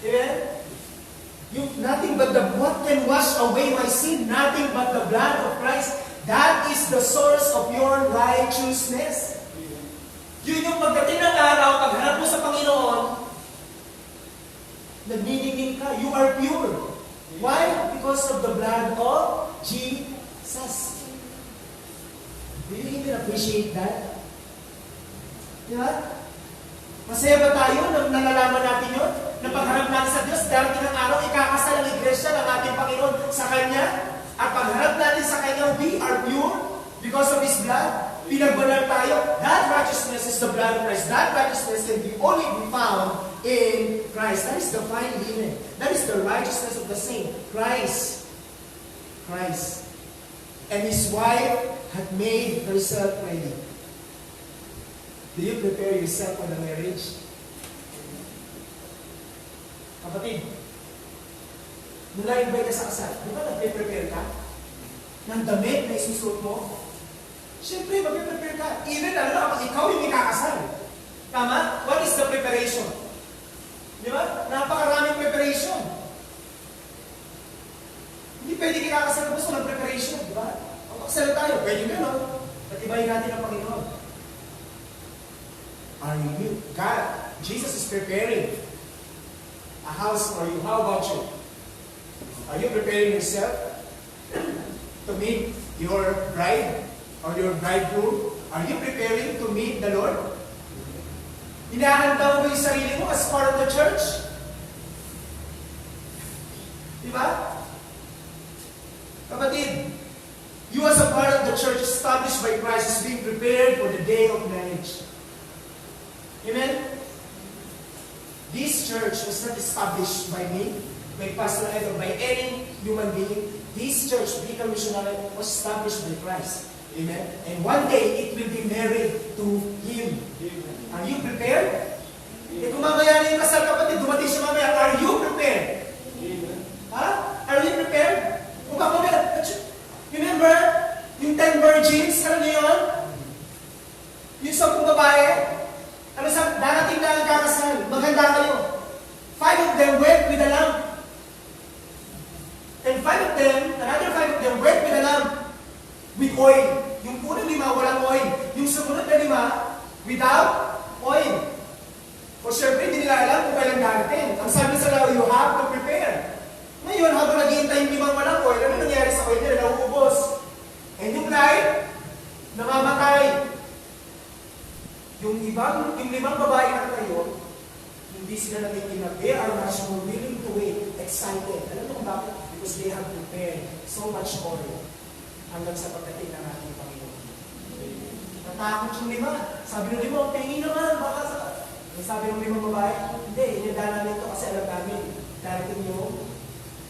Amen? Nothing but what can wash away my sin? Nothing but the blood of Christ. That is the source of your righteousness. Yun yung pagdating ng araw, pagharap mo sa Panginoon, nagniningning ka. You are pure. Why? Because of the blood of Jesus. Do you even appreciate that? Diba? Masaya ba tayo nang nalalaman natin yun? Na pagharap natin sa Diyos, darating ng araw, ikakasal ang iglesia ng ating Panginoon sa Kanya. At pagharap natin sa Kanya, we are pure because of His blood. Pinagbanal tayo. That righteousness is the blood of Christ. That righteousness can be only be found in Christ. That is the fine linen. That is the righteousness of the saint. Christ. Christ. And His wife had made herself ready. Do you prepare yourself for the marriage? Kapatid, mula invite ka sa kasal, di ba nag-prepare ka? Ng damit na isusuot mo? Siyempre, mag-prepare ka. Even lalo na kapag ikaw yung ikakasal. Tama? What is the preparation? Di ba? Napakaraming preparation. Hindi pwede kikakasal gusto ng preparation. Di ba? Ang kasal tayo, pwede gano'n. Patibayin natin ang Panginoon. Are you? God, Jesus is preparing a house for you. How about you? Are you preparing yourself to meet your bride or your bridegroom? Are you preparing to meet the Lord? Hinahanda mo yung sarili mo as part of the church? Diba? Kapatid, you as a part of the church established by Christ is being prepared for the day of marriage. Amen? This church was not established by me, by Pastor Ed, or by any human being. This church, Bicol Missionary, was established by Christ. Amen? And one day, it will be married to Him. Amen. Are you prepared? Eh kung mamaya na yung kasal kapatid, dumating siya mamaya, are you prepared? Amen. Ha? Are you prepared? Kung ako remember, yung 10 virgins, alam niyo yun? Yung 10 babae, ano sa, darating na ang kakasal, maganda kayo. 5 of them went with the lamb. And 5 of them, another 5 of them went with the lamb with oil. Yung unang 5, walang oil. Yung sumunod na 5, without oil. O syempre, hindi nila alam kung kailan darating. Ang sabi sa law, you have to prepare. Ngayon, habang naghihintay yung 5 walang oil, ano nangyari sa oil nila? Nauubos. And yung bride, namamatay. Yung 5 babae na kayo, hindi sila nakikinag. They are much more willing to wait, excited. Alam mo kung bakit? Because they have prepared so much oil hanggang sa pagdating ng ating Panginoon. Natakot yung 5. Sabi ng 5, tingin naman, baka sa... Sabi ng limang babae, hindi, inanda namin ito kasi alam namin, darating yung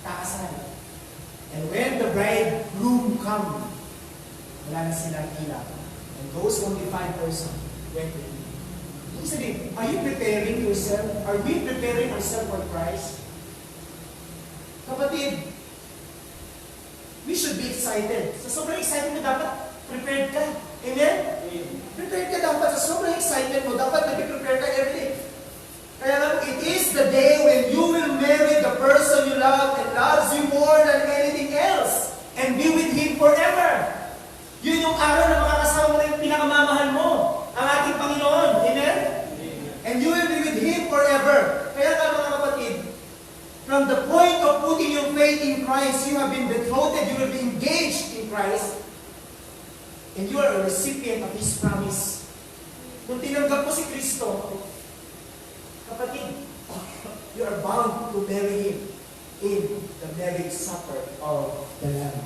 takasan. And when the bridegroom come, wala na silang ilaw. And those only 5 persons went with him. Ibig sabihin, are you preparing yourself? Are we preparing ourselves for Christ? Kapatid, we should be excited. Sa sobrang excited mo, dapat prepared ka. Amen? Prepared ka dapat. Sa sobrang excitement mo, dapat nag-prepare ka every day. Kaya nga, it is the day when you will marry the person you love and loves you more than anything else and be with Him forever. Yun yung araw na makakasama mo na yung pinakamamahal mo, ang ating Panginoon. Amen? And you will be with Him forever. Kaya nga mga kapatid, from the point of putting your faith in Christ, you have been betrothed, you will be engaged in Christ, and you are a recipient of His promise. Kung tinanggap mo si Kristo, kapatid, you are bound to marry Him in the marriage supper of the Lamb.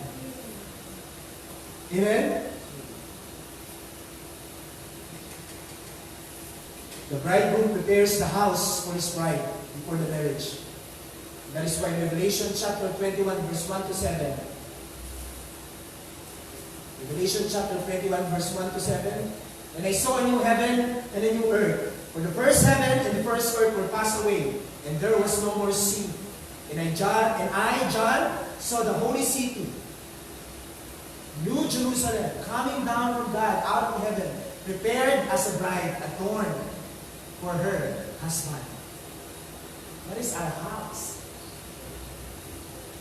Amen? The bridegroom prepares the house for his bride before the marriage. That is why Revelation chapter 21 verse 1 to 7. Revelation chapter 21 verse 1 to 7. And I saw a new heaven and a new earth. For the first heaven and the first earth were passed away, and there was no more sea. And I, John, saw the holy city, New Jerusalem, coming down from God out of heaven, prepared as a bride adorned for her husband. That is our house.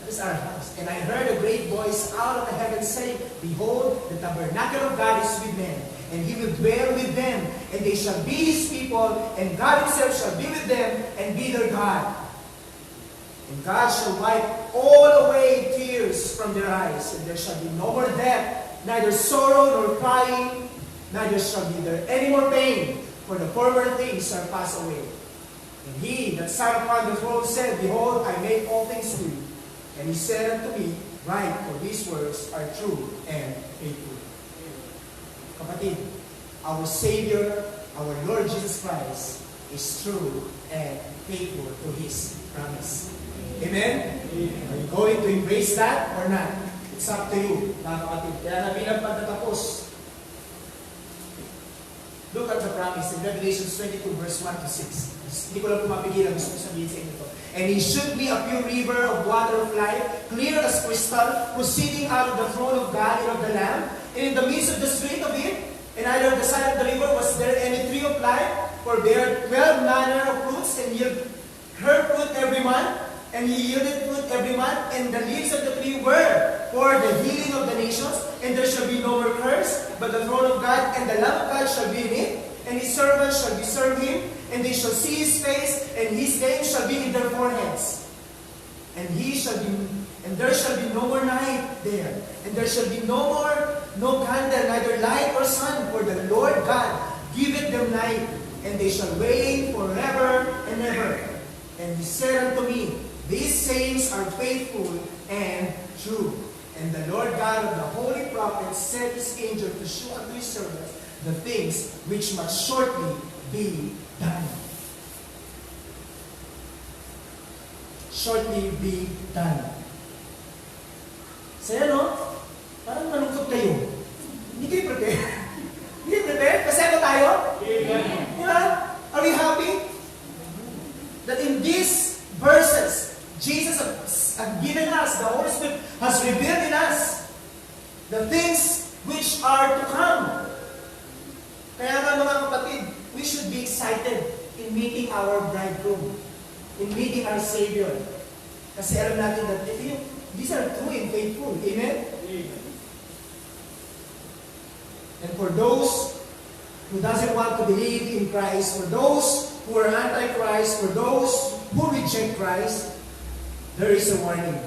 That is our house. And I heard a great voice out of the heavens say, Behold, the tabernacle of God is with men, and He will dwell with them, and they shall be His people, and God Himself shall be with them, and be their God. And God shall wipe all away tears from their eyes, and there shall be no more death, neither sorrow nor crying, neither shall be there any more pain, for the former things are passed away. And He that sat upon the throne said, Behold, I make all things new. And He said unto me, Write, for these words are true and faithful. Kapatid, our Savior, our Lord Jesus Christ, is true and faithful to His promise. Amen? Are you going to embrace that or not? It's up to you, mga kapatid. Kaya na bilang pagtatapos, look at the promise in Revelation 22 verse 1 to 6. Hindi ko lang pumapigilan, gusto ko sabihin sa inyo ito. And He showed me a pure river of water of life, clear as crystal, proceeding out of the throne of God and of the Lamb. And in the midst of the street of it, and either on the side of the river, was there any tree of life? For there 12 manner of fruits, and yield her fruit every month. And He yielded fruit every month, and the leaves of the tree were for the healing of the nations. And there shall be no more curse, but the throne of God and the Lamb of God shall be in it. And His servants shall be serve Him, and they shall see His face, and His name shall be in their foreheads. And there shall be no more night there, and there shall be no candle, neither light or sun, for the Lord God giveth them light, and they shall reign forever and ever. And He said unto me, These sayings are faithful and true. And the Lord God of the holy prophets sent His angel to show unto His servants the things which must shortly be done. Shortly be done. Saya, no? Parang malungkot kayo. Hindi kayo prepare. Hindi kayo prepare? Kasi ano tayo? Di ba? Are we happy? That in these verses, Jesus has given us, the Holy Spirit has revealed in us the things which are to come. Kaya nga mga kapatid, we should be excited in meeting our bridegroom, in meeting our Savior. Kasi alam natin that these are true and faithful. Amen? And for those who doesn't want to believe in Christ, for those who are anti-Christ, for those who reject Christ, there is a warning.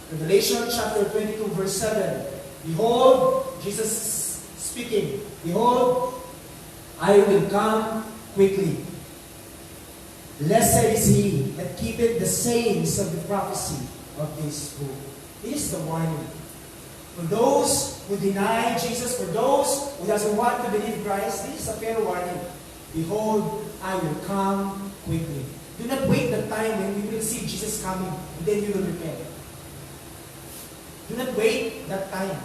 Revelation chapter 22 verse 7. Behold, Jesus speaking, Behold, I will come quickly. Blessed is he that keepeth the sayings of the prophecy of this book. This is the warning. For those who deny Jesus, for those who doesn't want to believe Christ, this is a fair warning. Behold, I will come quickly. Do not wait the time when you will see Jesus coming, and then you will repent. Do not wait that time.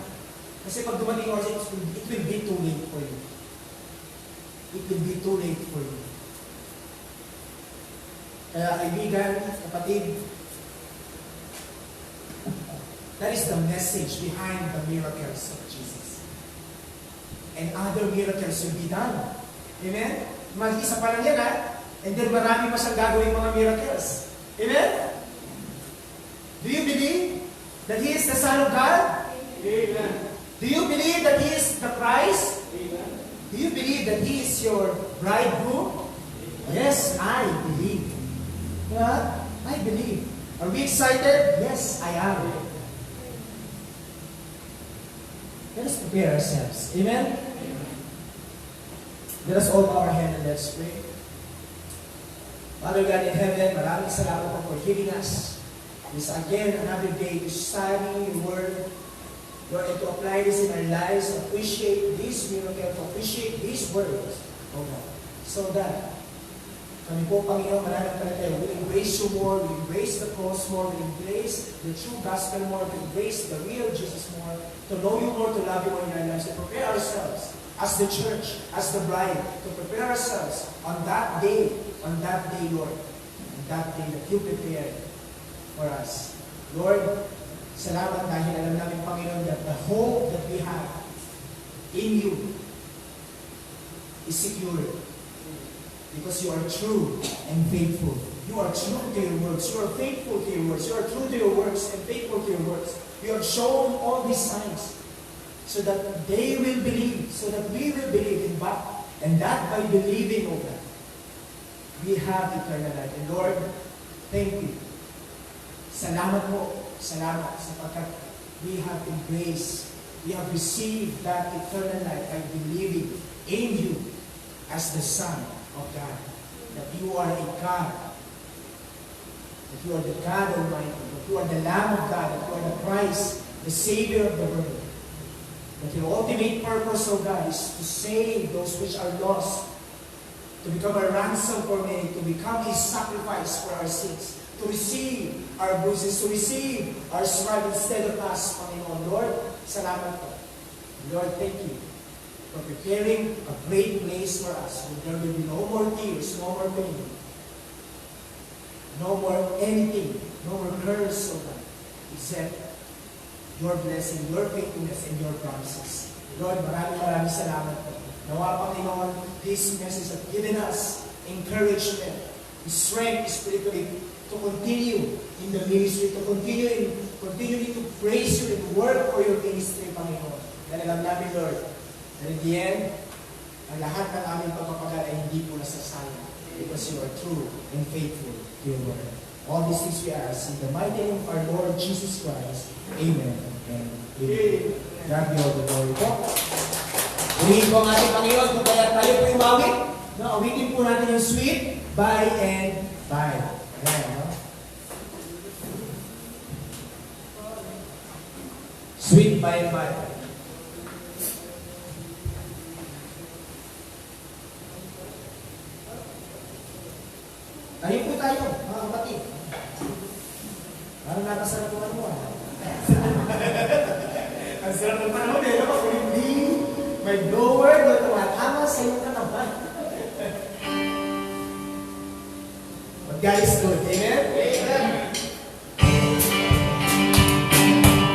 Kasi pag dumating oras, it will be too late for you. It will be too late for you. Kaya kaibigan, kapatid, that is the message behind the miracles of Jesus. And other miracles will be done. Amen? Mag-isa pa lang yan, ha? And then marami pa siyang gagawin mga miracles. Amen? Do you believe that He is the Son of God? Amen. Do you believe that He is the Christ? Amen. Do you believe that He is your bridegroom? Yes, I believe. Yeah, I believe. Are we excited? Yes, I am. Let us prepare ourselves. Amen? Let us all bow our head and let's pray. Father God in heaven, maraming salamat po for giving us this again another day to study your word, Lord, and to apply this in our lives, appreciate this miracle, appreciate these words, oh God, so that kami po, Panginoon, maraming tayo, we embrace you more, we embrace the cross more, we embrace the true gospel more, we embrace the real Jesus more, to know you more, to love you more in our lives, to prepare ourselves as the church, as the bride, to prepare ourselves on that day, Lord, on that day that you prepared for us. Lord, salamat dahil alam namin, Panginoon, that the hope that we have in you is secure. Because you are true and faithful. You are true to your words. You are faithful to your words. You are true to your words and faithful to your words. You have shown all these signs so that they will believe, so that we will believe in God. And that by believing, O God, we have eternal life. And Lord, thank you. Salamat po. Salamat sapagkat we have embraced, we have received that eternal life by believing in you as the Son of God, that you are a God, that you are the God Almighty, that you are the Lamb of God, that you are the Christ, the Savior of the world, that your ultimate purpose, O God, is to save those which are lost, to become a ransom for many, to become a sacrifice for our sins, to receive our bruises, to receive our stripe instead of us, Panginoon. Lord, salamat po. Lord, thank you for preparing a great place for us where there will be no more tears, no more pain, no more anything, no more curse, O God, except your blessing, your faithfulness, and your promises. Lord, maraming salamat po. Nawa, Panginoon, this message has given us encouragement, strength spiritually to continue in the ministry, to continue to praise you and work for your ministry, Panginoon. Dahil alam namin, Lord, and in the end, ang lahat ng aming pagpapagal ay hindi po nasasayang because you are true and faithful to your word. All these things we ask in the mighty name of our Lord Jesus Christ. Amen and amen. God be all the glory po. Urihin po ang ating Panginoon kung kaya tayo po umawit. No, awitin po natin yung sweet by and by. Ayan, no? Sweet by and by. Ayun po tayo, mga kapatid. Parang nakasarap po ano ah. Ang sarap ng panahon eh, no? Hindi may blower, no? Tumatama sa iyong kanaban. But God is good, amen? Amen.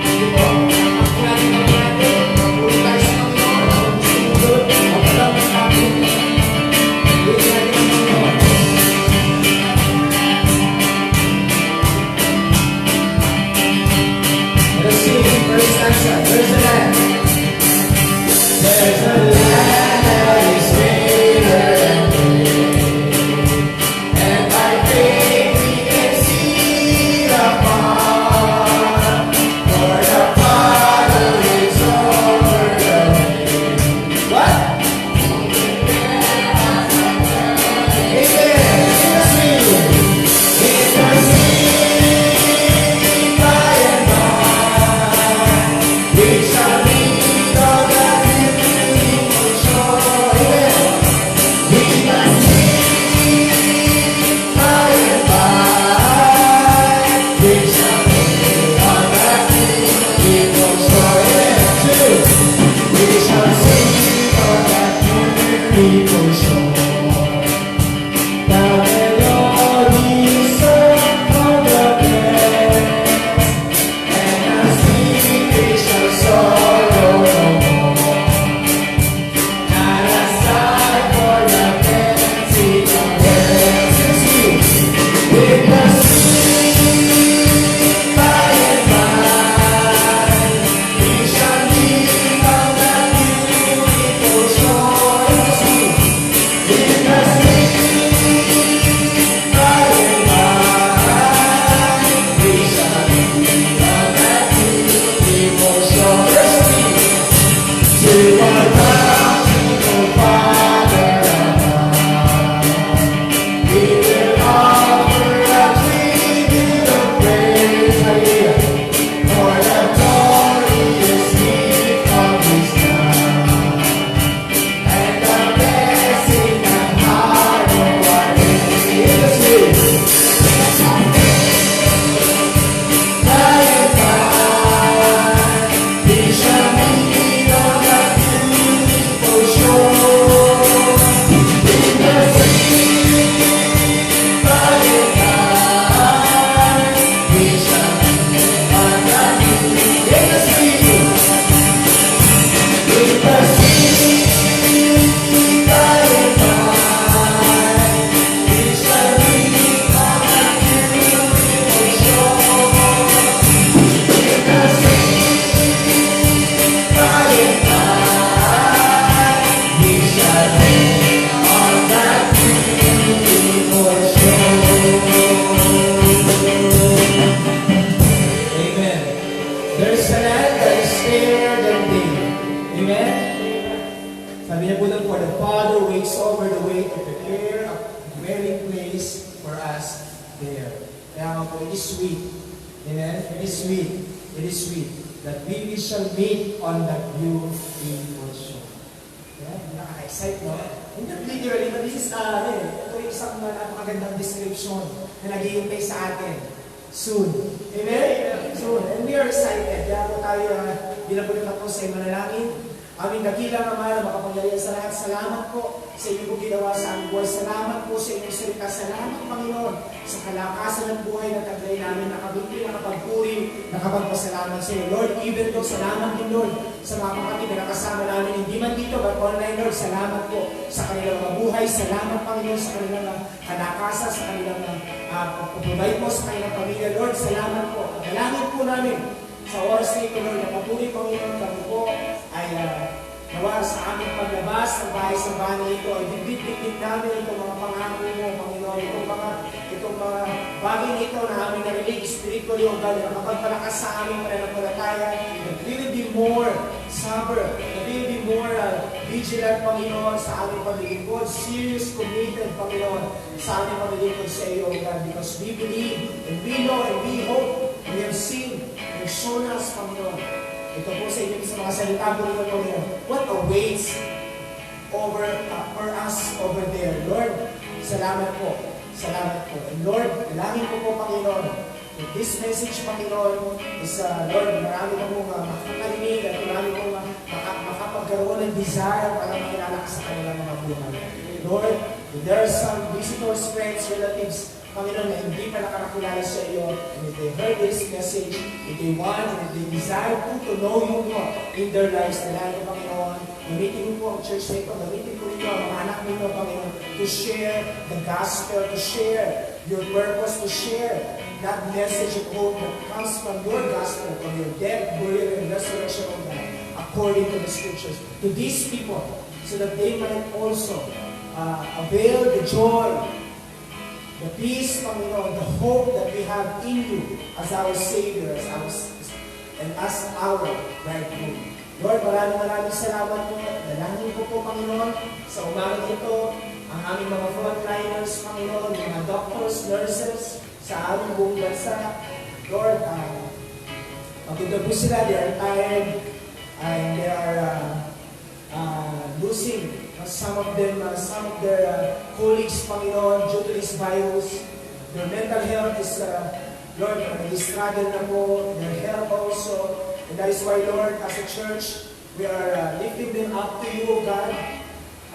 Sige po, natin ang natin. Pagpuli tayo sa Panginoon. Ang gusto mo doon, ang palaman sa atin. Pagpuli natin ang Panginoon. Let's sing the first stanza. Where's the land? There's a land that is greater than great, and by faith we can see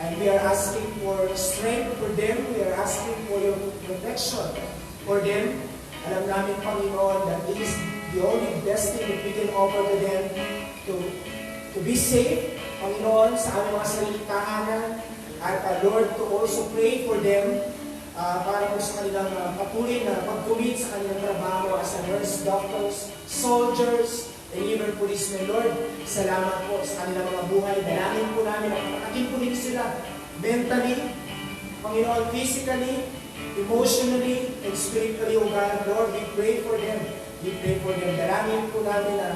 And we are asking for strength for them. We are asking for your protection for them. Alam namin, Panginoon, that this is the only best thing that we can offer to them to be safe, Panginoon, sa aming mga sariling tahanan. At Lord, to also pray for them para po sa kanilang patuloy na pag-commit sa kanilang trabaho as a nurse, doctors, soldiers, and even policemen. Lord, salamat po sa kanilang mga buhay. Dalangin po namin na patakin po nila sila mentally, Panginoon, physically, emotionally, and spiritually, O God. Lord, we pray for them. We pray for them. Dalangin po namin na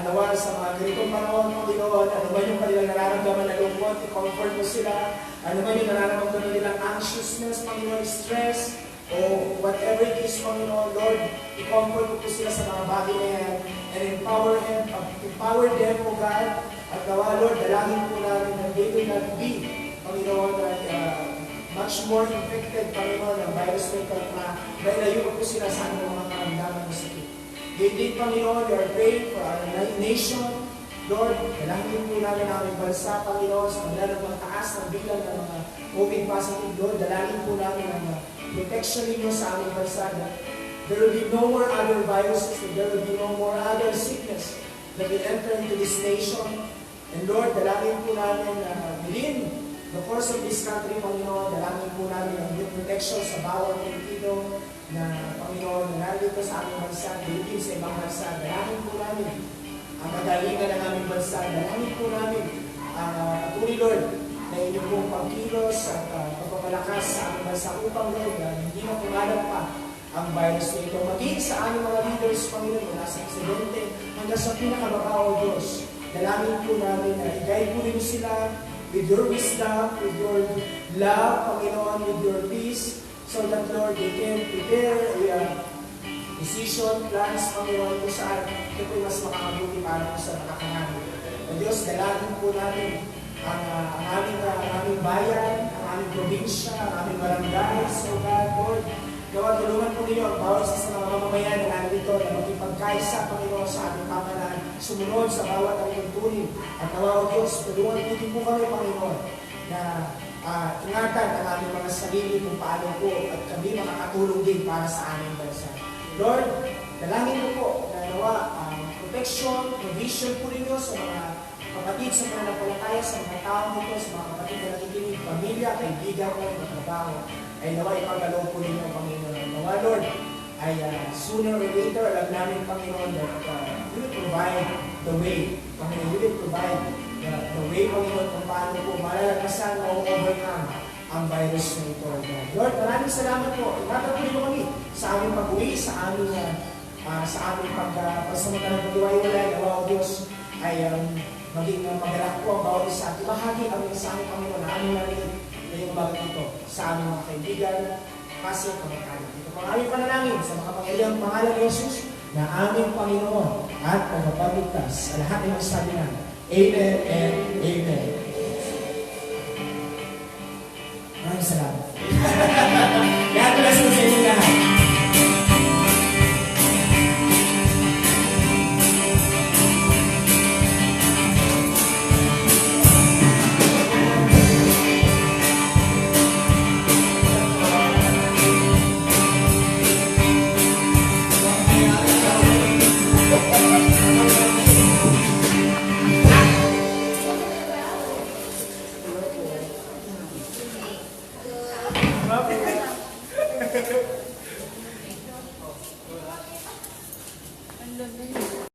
nawa sa mga ganitong panahon, Panginoon, ano man yung kanilang nararamdaman na lungkot, i-comfort mo sila. Ano man yung nararamdaman nilang anxiousness, Panginoon, stress, o whatever it is, Panginoon, Lord, i-comfort mo po sila sa mga bagay na yan, and empower them, O God. At nawa, Lord, dalangin po namin na they will not be, Panginoon, much more infected, Panginoon, ng virus na ito, na mailayo po sila sa anong mga karamdaman na sakit. Indeed, Panginoon, we are praying for our nation. Lord, dalangin po namin ang aming bansa, Panginoon, sa kanila ng mga taas ng bilang ng mga COVID positive, Lord. Dalangin po namin ang protection ninyo sa aming bansa. There will be no more other viruses, and there will be no more other sickness that will enter into this nation. And Lord, dalangin po namin within the course of this country, Panginoon, dalangin po namin ang your protection sa bawat Pilipino na, Panginoon, na nandito sa aming bansa, Pilipino sa ibang bansa. Dalangin po namin ang kagalingan ng aming bansa. Dalangin po namin patuloy, Lord, na inyong pong pagkilos at pagpapalakas sa aming bansa upang, Lord, na hindi na pumalap pa ang virus na ito. Maging sa aming mga leaders, Panginoon, mula sa presidente hanggang sa pinakababaw, Diyos. Dalangin po namin na i-guide po rin sila with your wisdom, with your love, Panginoon, with your peace, so that, Lord, they can prepare decision, plans, Panginoon, kung saan ito po mas makakabuti para po sa nakakanabi. O Diyos, dalangin po namin ang aming bayan, ang aming probinsya, ang aming barangay, so God, Lord, Lord, tulungan po ninyo ang bawat isa sa mga mamamayan na nandito na magipagkaisa, Panginoon, sa aming pamahalaan, sumunod sa bawat aming tuntunin. At nawa, O Diyos, tulungan po kami, Panginoon, na ingatan ang aming mga sarili kung paano po at kami makakatulong din para sa aming bansa. Lord, dalangin mo po na nawa protection, provision po ninyo sa mga kapatid sa pananampalataya, sa mga tao nito, sa mga kapatid na nakikinig, pamilya, kaibigan ko, trabaho, ay nawa ipagalaw po ninyo, Panginoon. Nawa, Lord, ay sooner or later, alam namin, Panginoon, that you will provide the way. Panginoon, you will provide the way, Panginoon, kung paano po malalagpasan o overcome ang virus na ito. Lord, maraming salamat po. Itatapos po kami sa aming pag-uwi, sa aming pagsamantalang pag-iwaywalay. Nawa, O Diyos, ay maging magalak po ang bawat isa. Ibahagi kami sa aming Panginoon na aming narinig ngayong umaga ito sa aming mga kaibigan, kasi kamag-anak. Ito pang aming panalangin sa makapangyarihang pangalan ni Jesus na aming Panginoon at tagapagligtas sa lahat ng sabi na Amen and Amen. Maraming salamat. God bless you sa inyo lahat. Hello.